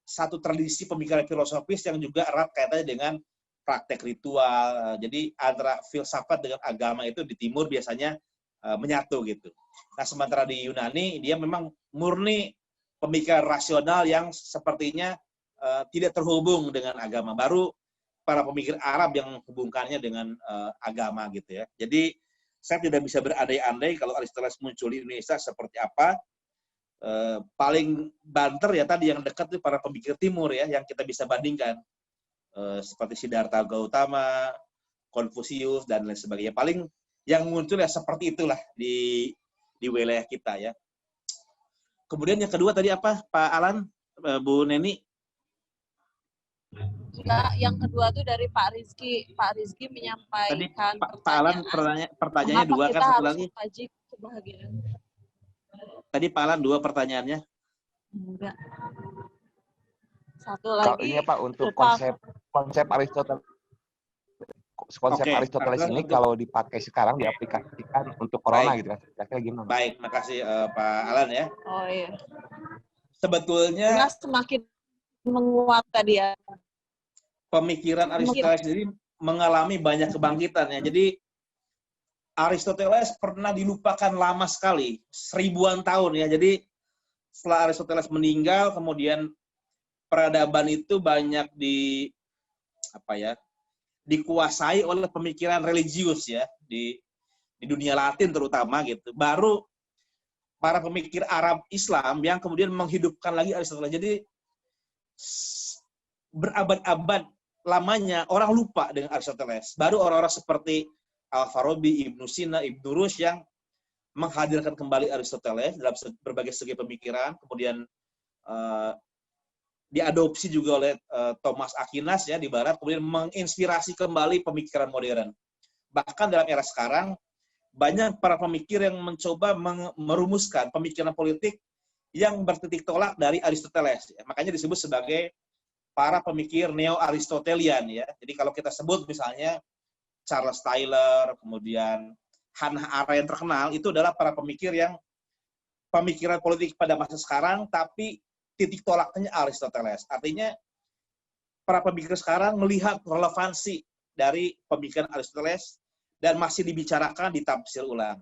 satu tradisi pemikiran filosofis yang juga erat kaitannya dengan praktek ritual. Jadi antara filsafat dengan agama itu di timur biasanya menyatu gitu. Nah, sementara di Yunani dia memang murni pemikiran rasional yang sepertinya tidak terhubung dengan agama. Baru para pemikir Arab yang menghubungkannya dengan agama gitu ya. Jadi saya tidak bisa berandai-andai kalau Aristoteles muncul di Indonesia seperti apa. Paling banter ya tadi yang dekat itu para pemikir timur ya, yang kita bisa bandingkan. Seperti Siddhartha Gautama, Konfusius, dan lain sebagainya. Paling yang muncul ya seperti itulah di wilayah kita ya. Kemudian yang kedua tadi apa, Pak Alan, Bu Neni? Ya, yang kedua tuh dari Pak Rizky. Pak Rizky menyampaikan tadi Pak Alan pertanyaannya dua kan, satu lagi. Mengkaji kebahagiaan? Tadi Pak Alan dua pertanyaannya. Enggak. Satu Kalau lagi. ini Pak untuk konsep Aristoteles. Konsep Aristoteles ini kalau dipakai sekarang diaplikasikan untuk corona gitu kan. Kira-kira gimana? Baik, makasih Pak Alan ya. Oh iya. Sebetulnya semakin menguat tadi ya. Pemikiran Aristoteles sendiri mengalami banyak kebangkitan ya. Jadi Aristoteles pernah dilupakan lama sekali, seribuan tahun ya. Jadi setelah Aristoteles meninggal, kemudian peradaban itu banyak dikuasai oleh pemikiran religius ya di dunia Latin terutama gitu. Baru para pemikir Arab Islam yang kemudian menghidupkan lagi Aristoteles. Jadi berabad-abad lamanya orang lupa dengan Aristoteles. Baru orang-orang seperti Al-Farabi, Ibnu Sina, Ibnu Rushd yang menghadirkan kembali Aristoteles dalam berbagai segi pemikiran, kemudian diadopsi juga oleh Thomas Aquinas ya di Barat, kemudian menginspirasi kembali pemikiran modern. Bahkan dalam era sekarang banyak para pemikir yang mencoba merumuskan pemikiran politik yang bertitik tolak dari Aristoteles. Ya. Makanya disebut sebagai para pemikir neo-Aristotelian ya. Jadi kalau kita sebut misalnya Charles Taylor, kemudian Hannah Arendt terkenal, itu adalah para pemikir yang pemikiran politik pada masa sekarang, tapi titik tolaknya Aristoteles. Artinya para pemikir sekarang melihat relevansi dari pemikiran Aristoteles dan masih dibicarakan, ditafsir ulang.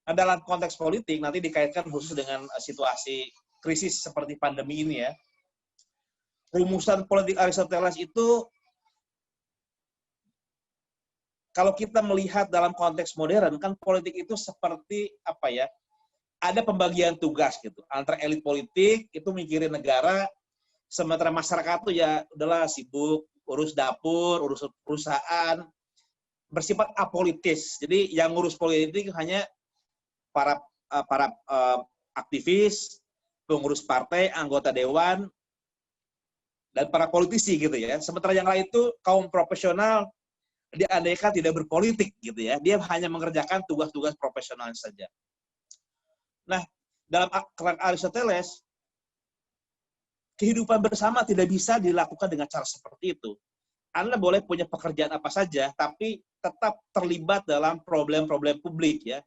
Nah, dalam konteks politik nanti dikaitkan khusus dengan situasi krisis seperti pandemi ini ya. Rumusan politik Aristoteles itu kalau kita melihat dalam konteks modern, kan politik itu seperti apa ya? Ada pembagian tugas gitu. Antara elit politik itu mikirin negara, sementara masyarakat itu ya udahlah sibuk urus dapur, urus perusahaan, bersifat apolitis. Jadi yang ngurus politik hanya para aktivis, pengurus partai, anggota dewan, dan para politisi gitu ya. Sementara yang lain itu kaum profesional, diandaikan tidak berpolitik gitu ya. Dia hanya mengerjakan tugas-tugas profesional saja. Nah, dalam kerangka Aristoteles, kehidupan bersama tidak bisa dilakukan dengan cara seperti itu. Anda boleh punya pekerjaan apa saja, tapi tetap terlibat dalam problem-problem publik ya.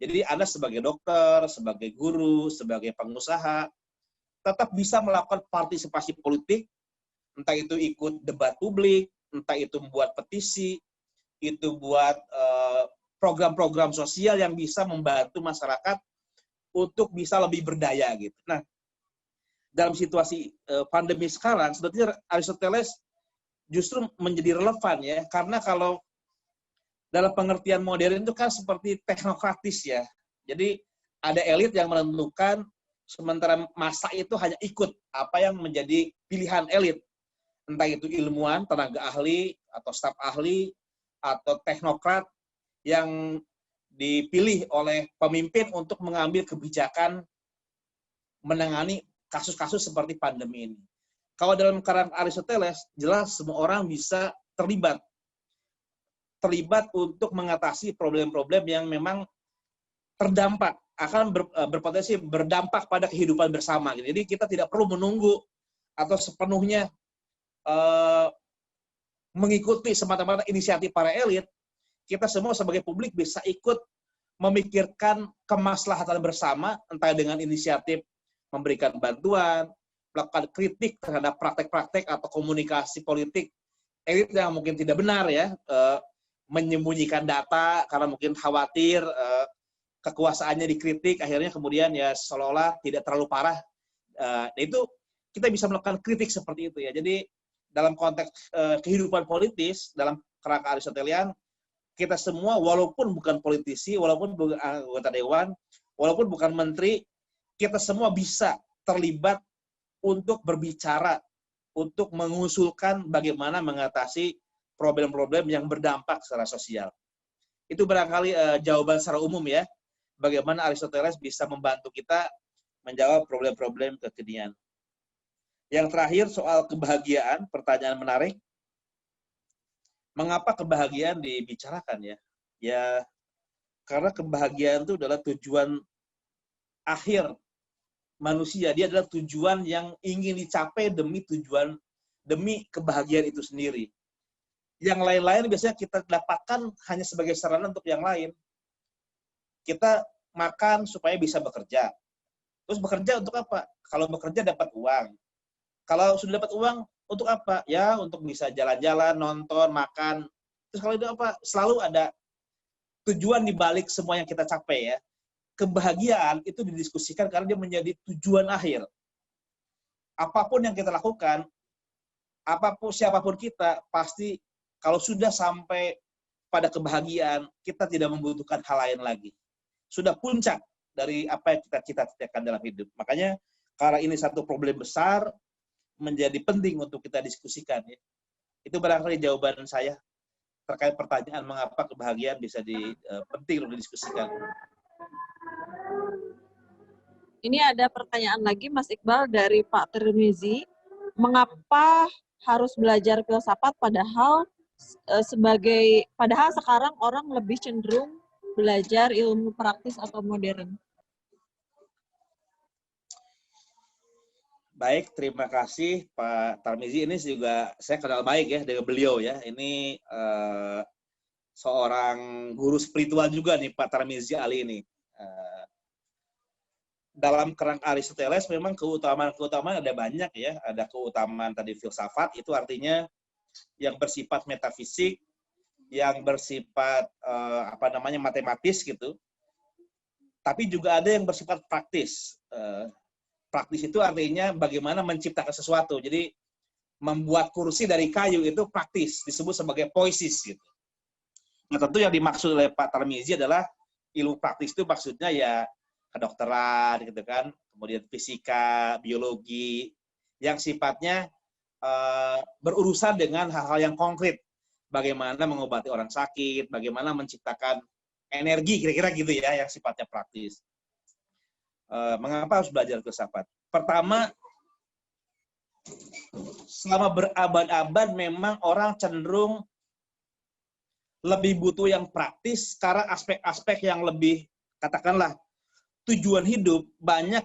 Jadi Anda sebagai dokter, sebagai guru, sebagai pengusaha, tetap bisa melakukan partisipasi politik, entah itu ikut debat publik, entah itu membuat petisi, itu buat program-program sosial yang bisa membantu masyarakat untuk bisa lebih berdaya gitu. Nah, dalam situasi pandemi sekarang, sebetulnya Aristoteles justru menjadi relevan ya, karena kalau dalam pengertian modern itu kan seperti teknokratis ya. Jadi ada elit yang menentukan, sementara massa itu hanya ikut apa yang menjadi pilihan elit. Entah itu ilmuwan, tenaga ahli, atau staf ahli, atau teknokrat yang dipilih oleh pemimpin untuk mengambil kebijakan menangani kasus-kasus seperti pandemi ini. Kalau dalam kerangka Aristoteles, jelas semua orang bisa terlibat untuk mengatasi problem-problem yang memang terdampak, akan berpotensi berdampak pada kehidupan bersama. Jadi kita tidak perlu menunggu atau sepenuhnya mengikuti semata-mata inisiatif para elit. Kita semua sebagai publik bisa ikut memikirkan kemaslahatan bersama, entah dengan inisiatif memberikan bantuan, melakukan kritik terhadap praktek-praktek atau komunikasi politik elit yang mungkin tidak benar ya, menyembunyikan data karena mungkin khawatir kekuasaannya dikritik, akhirnya kemudian ya seolah-olah tidak terlalu parah. Itu kita bisa melakukan kritik seperti itu ya. Jadi dalam konteks kehidupan politis, dalam kerangka Aristotelian, kita semua walaupun bukan politisi, walaupun bukan anggota dewan, walaupun bukan menteri, kita semua bisa terlibat untuk berbicara, untuk mengusulkan bagaimana mengatasi problem-problem yang berdampak secara sosial. Itu barangkali jawaban secara umum ya, bagaimana Aristoteles bisa membantu kita menjawab problem-problem kekinian. Yang terakhir soal kebahagiaan, pertanyaan menarik. Mengapa kebahagiaan dibicarakan ya? Ya, karena kebahagiaan itu adalah tujuan akhir manusia. Dia adalah tujuan yang ingin dicapai demi kebahagiaan itu sendiri. Yang lain-lain biasanya kita dapatkan hanya sebagai sarana untuk yang lain. Kita makan supaya bisa bekerja. Terus bekerja untuk apa? Kalau bekerja dapat uang. Kalau sudah dapat uang, untuk apa? Ya, untuk bisa jalan-jalan, nonton, makan. Terus kalau itu apa? Selalu ada tujuan di balik semua yang kita capai ya. Kebahagiaan itu didiskusikan karena dia menjadi tujuan akhir. Apapun yang kita lakukan, siapapun kita, pasti kalau sudah sampai pada kebahagiaan, kita tidak membutuhkan hal lain lagi. Sudah puncak dari apa yang kita cita-citakan dalam hidup. Makanya karena ini satu problem besar, menjadi penting untuk kita diskusikan ya. Itu barangkali jawaban saya terkait pertanyaan mengapa kebahagiaan bisa penting untuk didiskusikan. Ini ada pertanyaan lagi Mas Iqbal dari Pak Tirmizi. Mengapa harus belajar filsafat padahal sekarang orang lebih cenderung belajar ilmu praktis atau modern? Baik, terima kasih Pak Tarmizi. Ini juga saya kenal baik ya dengan beliau ya. Ini seorang guru spiritual juga nih Pak Tarmizi Ali ini. Dalam kerangka Aristoteles memang keutamaan ada banyak ya. Ada keutamaan tadi filsafat, itu artinya yang bersifat metafisik, yang bersifat matematis gitu. Tapi juga ada yang bersifat praktis. Praktis itu artinya bagaimana menciptakan sesuatu. Jadi membuat kursi dari kayu itu praktis, disebut sebagai poiesis gitu. Nah, tentu yang dimaksud oleh Pak Tarmizi adalah ilmu praktis itu maksudnya ya kedokteran gitu kan, kemudian fisika, biologi yang sifatnya berurusan dengan hal-hal yang konkret. Bagaimana mengobati orang sakit, bagaimana menciptakan energi, kira-kira gitu ya, yang sifatnya praktis. Mengapa harus belajar filsafat? Pertama, selama berabad-abad memang orang cenderung lebih butuh yang praktis karena aspek-aspek yang lebih, katakanlah, tujuan hidup, banyak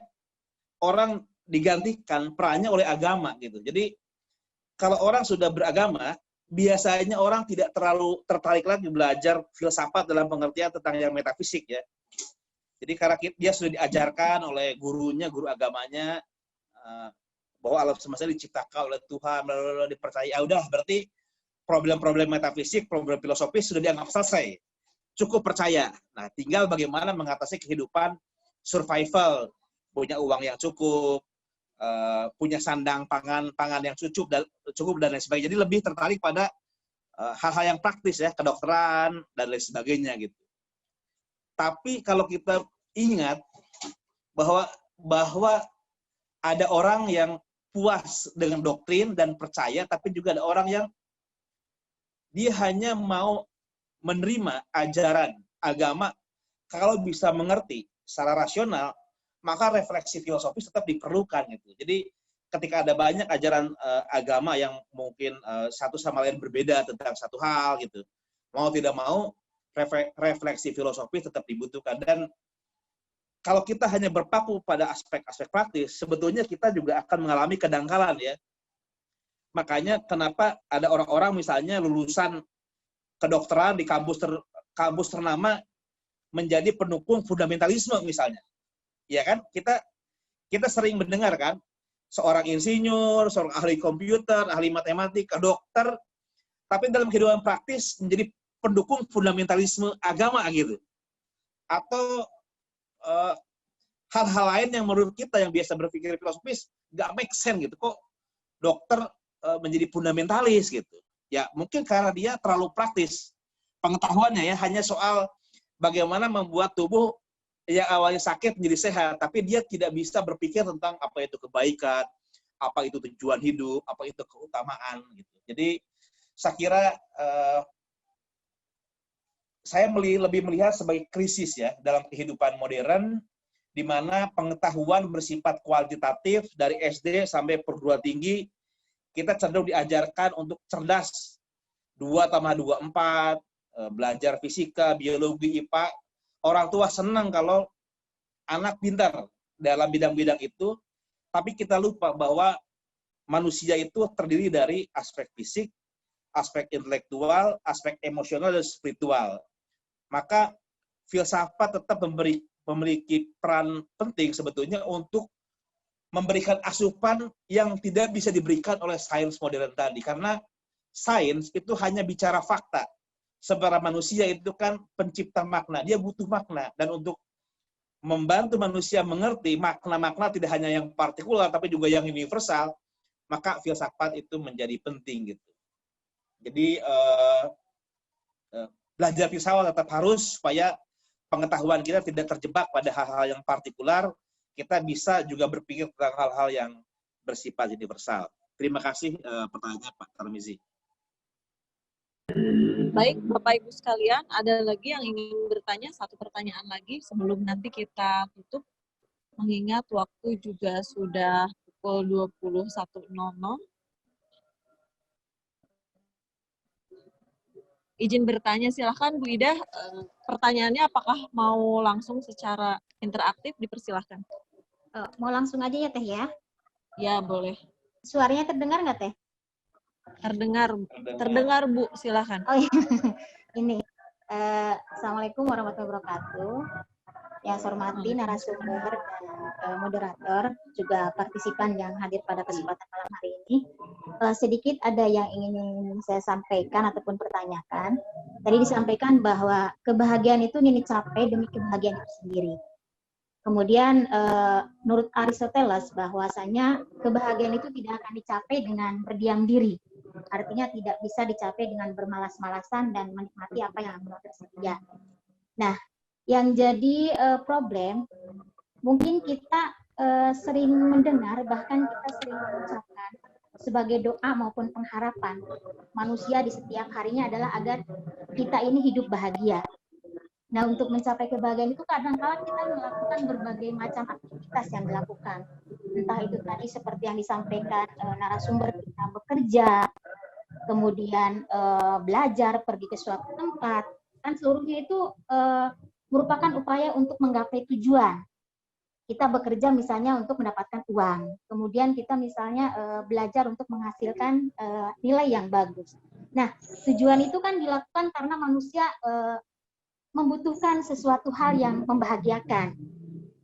orang digantikan perannya oleh agama gitu. Jadi kalau orang sudah beragama, biasanya orang tidak terlalu tertarik lagi belajar filsafat dalam pengertian tentang yang metafisik ya. Jadi karena dia sudah diajarkan oleh gurunya, guru agamanya, bahwa alam semesta diciptakan oleh Tuhan, lalu dipercaya, udah berarti problem-problem metafisik, problem filosofis sudah dianggap selesai. Cukup percaya. Nah, tinggal bagaimana mengatasi kehidupan survival, punya uang yang cukup, punya sandang pangan yang cukup dan lain sebagainya. Jadi lebih tertarik pada hal-hal yang praktis ya, kedokteran dan lain sebagainya gitu. Tapi kalau kita ingat bahwa ada orang yang puas dengan doktrin dan percaya, tapi juga ada orang yang dia hanya mau menerima ajaran agama kalau bisa mengerti secara rasional, maka refleksi filosofis tetap diperlukan gitu. Jadi ketika ada banyak ajaran agama yang mungkin satu sama lain berbeda tentang satu hal gitu, mau tidak mau refleksi filosofis tetap dibutuhkan. Dan kalau kita hanya berpaku pada aspek-aspek praktis, sebetulnya kita juga akan mengalami kedangkalan ya. Makanya kenapa ada orang-orang misalnya lulusan kedokteran di kampus ternama menjadi pendukung fundamentalisme misalnya. Ya kan? Kita sering mendengar kan, seorang insinyur, seorang ahli komputer, ahli matematika, dokter, tapi dalam kehidupan praktis menjadi pendukung fundamentalisme agama gitu. Atau hal-hal lain yang menurut kita yang biasa berpikir filosofis nggak make sense gitu, kok dokter menjadi fundamentalis gitu. Ya mungkin karena dia terlalu praktis pengetahuannya ya, hanya soal bagaimana membuat tubuh yang awalnya sakit menjadi sehat, tapi dia tidak bisa berpikir tentang apa itu kebaikan, apa itu tujuan hidup, apa itu keutamaan gitu. Jadi saya kira saya lebih melihat sebagai krisis ya dalam kehidupan modern, di mana pengetahuan bersifat kualitatif dari SD sampai perguruan tinggi, kita cenderung diajarkan untuk cerdas, 2+2 4, belajar fisika, biologi, IPA. Orang tua senang kalau anak pintar dalam bidang-bidang itu, tapi kita lupa bahwa manusia itu terdiri dari aspek fisik, aspek intelektual, aspek emosional, dan spiritual. Maka filsafat tetap memiliki peran penting sebetulnya untuk memberikan asupan yang tidak bisa diberikan oleh sains modern tadi. Karena sains itu hanya bicara fakta. Sebenarnya manusia itu kan pencipta makna, dia butuh makna. Dan untuk membantu manusia mengerti makna-makna tidak hanya yang partikular, tapi juga yang universal, maka filsafat itu menjadi penting gitu. Jadi belajar filsafat tetap harus supaya pengetahuan kita tidak terjebak pada hal-hal yang partikular, kita bisa juga berpikir tentang hal-hal yang bersifat universal. Terima kasih pertanyaannya Pak Tarmizi. Baik, Bapak Ibu sekalian, ada lagi yang ingin bertanya, satu pertanyaan lagi sebelum nanti kita tutup, mengingat waktu juga sudah pukul 21.00. Izin bertanya, silahkan Bu Ida. Pertanyaannya apakah mau langsung secara interaktif? Dipersilahkan. Mau langsung aja ya Teh ya? Ya, boleh. Suaranya terdengar nggak Teh? Terdengar Bu, silahkan. Oh iya, ini. Assalamualaikum warahmatullahi wabarakatuh. Yang saya hormati narasumber dan moderator, juga partisipan yang hadir pada kesempatan malam hari ini. Sedikit ada yang ingin saya sampaikan ataupun pertanyakan. Tadi disampaikan bahwa kebahagiaan itu dicapai demi kebahagiaan itu sendiri. Kemudian menurut Aristoteles bahwasanya kebahagiaan itu tidak akan dicapai dengan berdiam diri. Artinya tidak bisa dicapai dengan bermalas-malasan dan menikmati apa yang tersedia. Nah, yang jadi problem, mungkin kita sering mendengar, bahkan kita sering mengucapkan sebagai doa maupun pengharapan manusia di setiap harinya adalah agar kita ini hidup bahagia. Nah, untuk mencapai kebahagiaan itu kadang-kala kita melakukan berbagai macam aktivitas yang dilakukan. Entah itu tadi seperti yang disampaikan narasumber, kita bekerja, kemudian belajar, pergi ke suatu tempat, kan seluruhnya itu merupakan upaya untuk menggapai tujuan. Kita bekerja misalnya untuk mendapatkan uang, kemudian kita misalnya belajar untuk menghasilkan nilai yang bagus. Nah, tujuan itu kan dilakukan karena manusia membutuhkan sesuatu hal yang membahagiakan.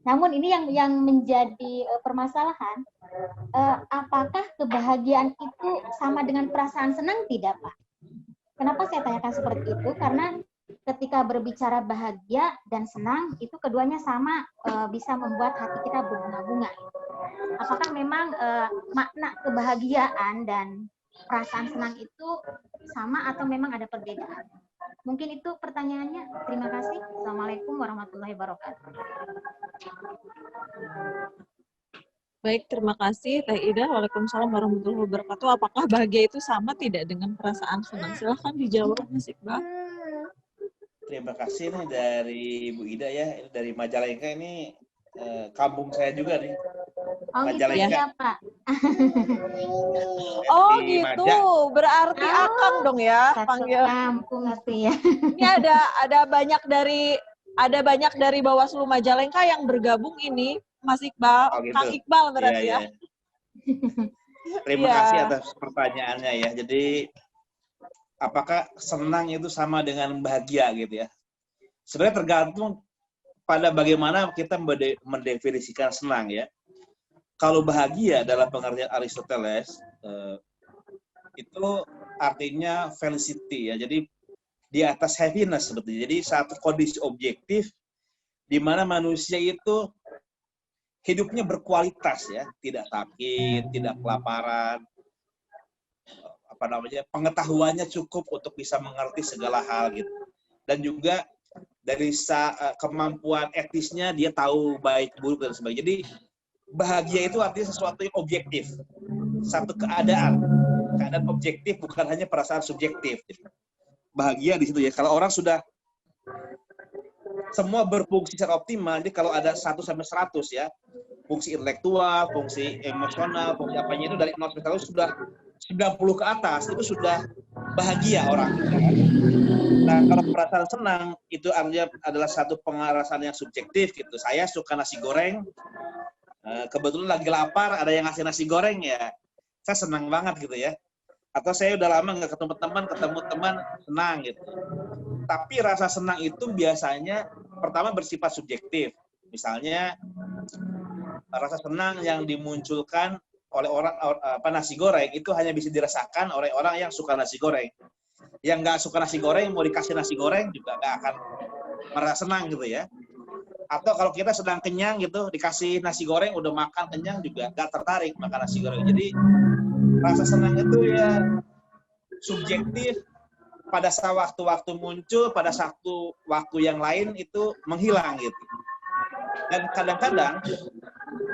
Namun ini yang menjadi permasalahan, apakah kebahagiaan itu sama dengan perasaan senang tidak, Pak? Kenapa saya tanyakan seperti itu? Karena ketika berbicara bahagia dan senang, itu keduanya sama, bisa membuat hati kita berbunga-bunga. Apakah memang makna kebahagiaan dan perasaan senang itu sama atau memang ada perbedaan? Mungkin itu pertanyaannya. Terima kasih. Assalamualaikum warahmatullahi wabarakatuh. Baik, terima kasih Teh Ida. Waalaikumsalam warahmatullahi wabarakatuh. Apakah bahagia itu sama tidak dengan perasaan senang? Silahkan dijawab, Mas Iqbal. Terima kasih nih dari Bu Ida ya. Ini dari Majalengka ini kampung saya juga nih. Oh gitu Majalengka. ya Pak. Oh Di gitu, Maja. berarti Akang dong ya Satu panggil. kampung itu ya. Ini ada banyak dari Bawaslu Majalengka yang bergabung ini, Mas Iqbal, Oh gitu. Kang Iqbal Iya, berarti iya. ya. Terima Iya. kasih atas pertanyaannya ya. Jadi apakah senang itu sama dengan bahagia gitu ya? Sebenarnya tergantung pada bagaimana kita mendefinisikan senang ya. Kalau bahagia dalam pengertian Aristoteles itu artinya felicity ya. Jadi di atas happiness sebetulnya. Jadi satu kondisi objektif di mana manusia itu hidupnya berkualitas ya, tidak sakit, tidak kelaparan, pengetahuannya cukup untuk bisa mengerti segala hal gitu. Dan juga dari kemampuan etisnya dia tahu baik buruk dan sebagainya. Jadi bahagia itu artinya sesuatu yang objektif, satu keadaan objektif, bukan hanya perasaan subjektif. Bahagia di situ ya. Kalau orang sudah semua berfungsi secara optimal, jadi kalau ada 1 sampai 100 ya, fungsi intelektual, fungsi emosional, fungsi apanya itu dari 0 sampai 100 sudah 90 ke atas, itu sudah bahagia orang. Nah, kalau perasaan senang itu artinya adalah satu perasaan yang subjektif gitu. Saya suka nasi goreng, kebetulan lagi lapar, ada yang ngasih nasi goreng ya, saya senang banget gitu ya. Atau saya udah lama nggak ketemu teman, senang gitu. Tapi rasa senang itu biasanya pertama bersifat subjektif. Misalnya rasa senang yang dimunculkan oleh orang nasi goreng itu hanya bisa dirasakan oleh orang yang suka nasi goreng. Yang nggak suka nasi goreng mau dikasih nasi goreng juga nggak akan merasa senang gitu ya. Atau kalau kita sedang kenyang gitu dikasih nasi goreng udah makan kenyang juga nggak tertarik makan nasi goreng. Jadi rasa senang itu ya subjektif, pada waktu-waktu muncul, pada satu waktu yang lain itu menghilang gitu. Dan kadang-kadang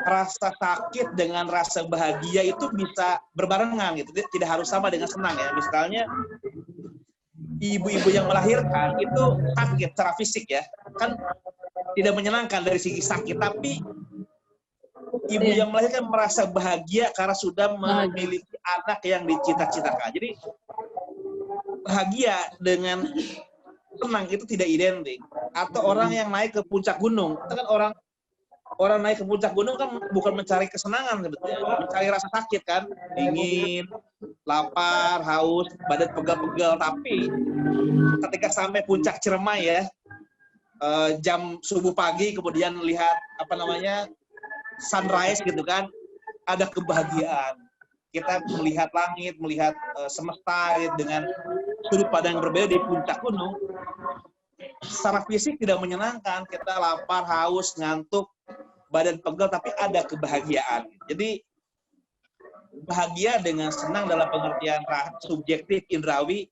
rasa sakit dengan rasa bahagia itu bisa berbarengan gitu, tidak harus sama dengan senang ya. Misalnya ibu-ibu yang melahirkan itu sakit secara fisik ya, kan tidak menyenangkan dari segi sakit, tapi ibu yang melahirkan merasa bahagia karena sudah memiliki anak yang dicita-citakan. Jadi bahagia dengan senang itu tidak identik. Atau orang yang naik ke puncak gunung, itu kan orang naik ke puncak gunung kan bukan mencari kesenangan sebetulnya, mencari rasa sakit kan, dingin, lapar, haus, badan pegal-pegal. Tapi ketika sampai puncak Ciremai ya, jam subuh pagi kemudian lihat sunrise gitu kan, ada kebahagiaan. Kita melihat langit, melihat semesta gitu, dengan sudut pandang yang berbeda di puncak gunung. Secara fisik tidak menyenangkan, kita lapar, haus, ngantuk, badan pegel, tapi ada kebahagiaan. Jadi bahagia dengan senang dalam pengertian subjektif indrawi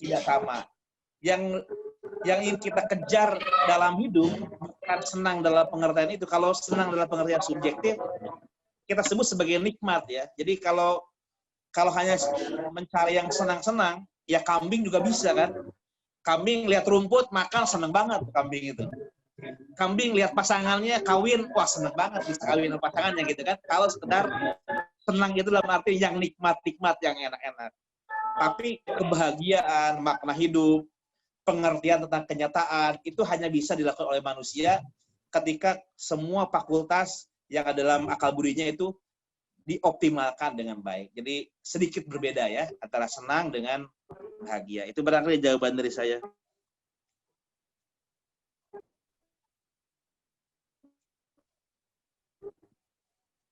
tidak sama. Yang ingin kita kejar dalam hidup bukan senang dalam pengertian itu. Kalau senang dalam pengertian subjektif kita sebut sebagai nikmat ya. Jadi kalau hanya mencari yang senang-senang, ya kambing juga bisa kan. Kambing lihat rumput makan senang banget kambing itu. Kambing lihat pasangannya kawin, wah senang banget bisa kawin sama pasangannya gitu kan. Kalau sekedar senang itu dalam arti yang nikmat-nikmat, yang enak-enak. Tapi kebahagiaan, makna hidup, pengertian tentang kenyataan itu hanya bisa dilakukan oleh manusia ketika semua fakultas yang ada dalam akal budinya itu dioptimalkan dengan baik. Jadi sedikit berbeda ya antara senang dengan bahagia. Itu barangkali jawaban dari saya.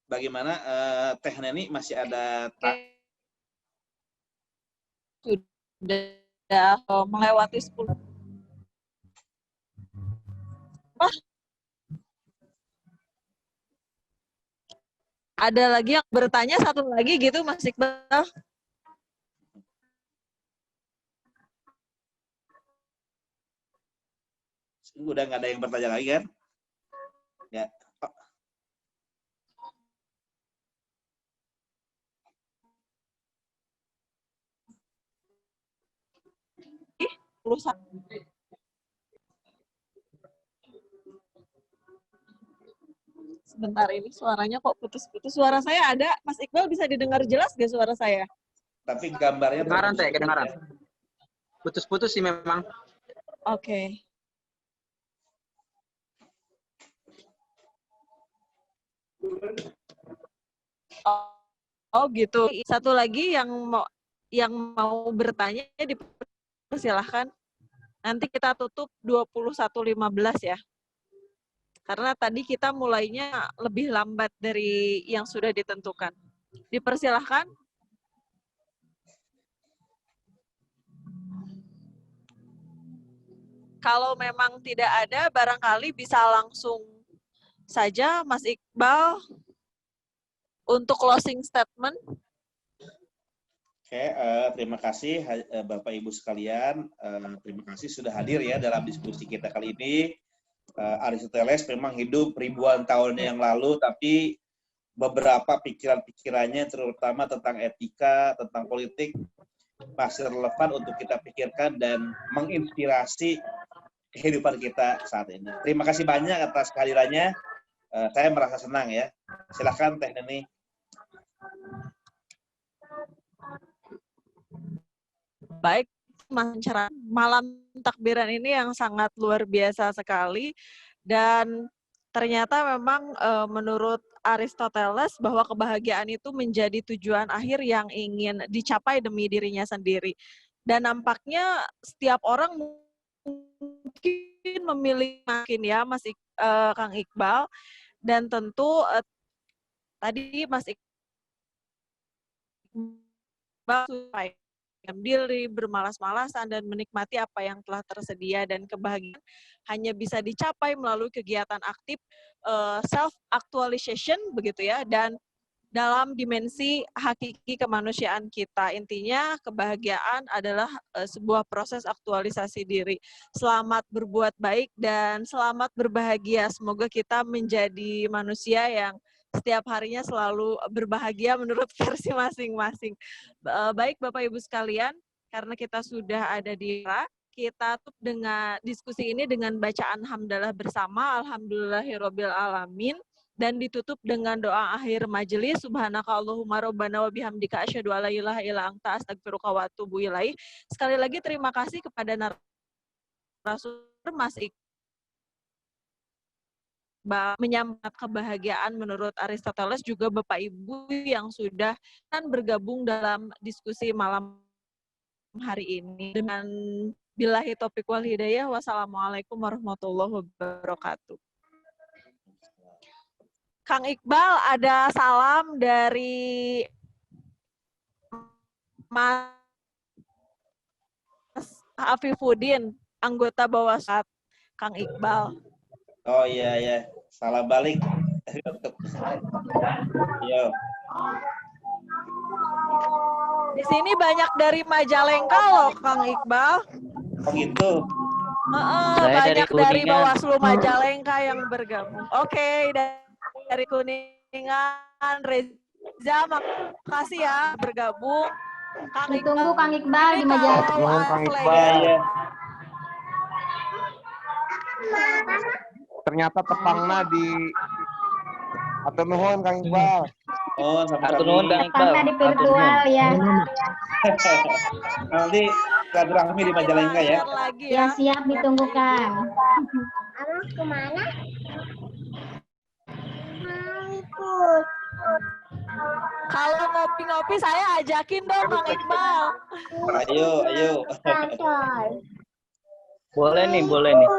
Bagaimana Teh Neni, masih ada sudah melewati 10. Ada lagi yang bertanya satu lagi gitu Mas Iqbal? Udah nggak ada yang bertanya lagi kan? Ya. Sebentar, ini suaranya kok putus-putus. Suara saya ada, Mas Iqbal bisa didengar jelas gak suara saya? Tapi gambarnya Kedengaran, terputus. Teh, kedengaran. Putus-putus sih memang. Oke. Oh gitu. Satu lagi yang mau bertanya dipersilahkan. Nanti kita tutup 21.15 ya. Karena tadi kita mulainya lebih lambat dari yang sudah ditentukan. Dipersilahkan. Kalau memang tidak ada, barangkali bisa langsung saja Mas Iqbal untuk closing statement. Oke, terima kasih Bapak Ibu sekalian. Terima kasih sudah hadir ya dalam diskusi kita kali ini. Aristoteles memang hidup ribuan tahun yang lalu, tapi beberapa pikiran-pikirannya terutama tentang etika, tentang politik masih relevan untuk kita pikirkan dan menginspirasi kehidupan kita saat ini. Terima kasih banyak atas kehadirannya. Saya merasa senang ya. Silakan Teh Neni. Baik, malam takbiran ini yang sangat luar biasa sekali, dan ternyata memang menurut Aristoteles bahwa kebahagiaan itu menjadi tujuan akhir yang ingin dicapai demi dirinya sendiri. Dan nampaknya setiap orang mungkin memilih makin ya Kang Iqbal, dan tentu tadi Mas Iqbal supaya diri, bermalas-malasan, dan menikmati apa yang telah tersedia, dan kebahagiaan hanya bisa dicapai melalui kegiatan aktif self-actualization begitu ya, dan dalam dimensi hakiki kemanusiaan kita. Intinya kebahagiaan adalah sebuah proses aktualisasi diri. Selamat berbuat baik dan selamat berbahagia. Semoga kita menjadi manusia yang setiap harinya selalu berbahagia menurut versi masing-masing. Baik Bapak Ibu sekalian, karena kita sudah ada di kita tutup dengan diskusi ini dengan bacaan hamdalah bersama, alhamdulillahirabbil alamin, dan ditutup dengan doa akhir majelis, subhanaka Allahumma rabbana wa bihamdika asyhadu alla ilaha illa anta astaghfiruka wa atubu ilaih. Sekali lagi terima kasih kepada narasumber Mas Iqbal menyampaikan kebahagiaan menurut Aristoteles, juga Bapak Ibu yang sudah bergabung dalam diskusi malam hari ini. Dengan billahi taufiq wal hidayah, wassalamualaikum warahmatullahi wabarakatuh. Kang Iqbal, ada salam dari Mas Afifuddin, anggota Bawasat Kang Iqbal. Oh iya ya, salam balik. Yo. Di sini banyak dari Majalengka loh, Kang Iqbal. Oh gitu. Banyak dari Bawaslu Majalengka yang bergabung. Oke, dari Kuningan, Reza, makasih ya bergabung. Kang Ditunggu Kang Iqbal di Majalengka. Kang Iqbal. Ya. Ternyata tepangna di atau nuhun Kang Iqbal. Oh, sampai Tepatnya di virtual ya. Nanti silaturahmi di Majalengka ya. Ya siap, ditunggu Kang. Amas kemana? Mau ikut. Kalau ngopi-ngopi saya ajakin dong Kang Iqbal. Ayo, ayo. Kantor. Boleh nih, boleh nih.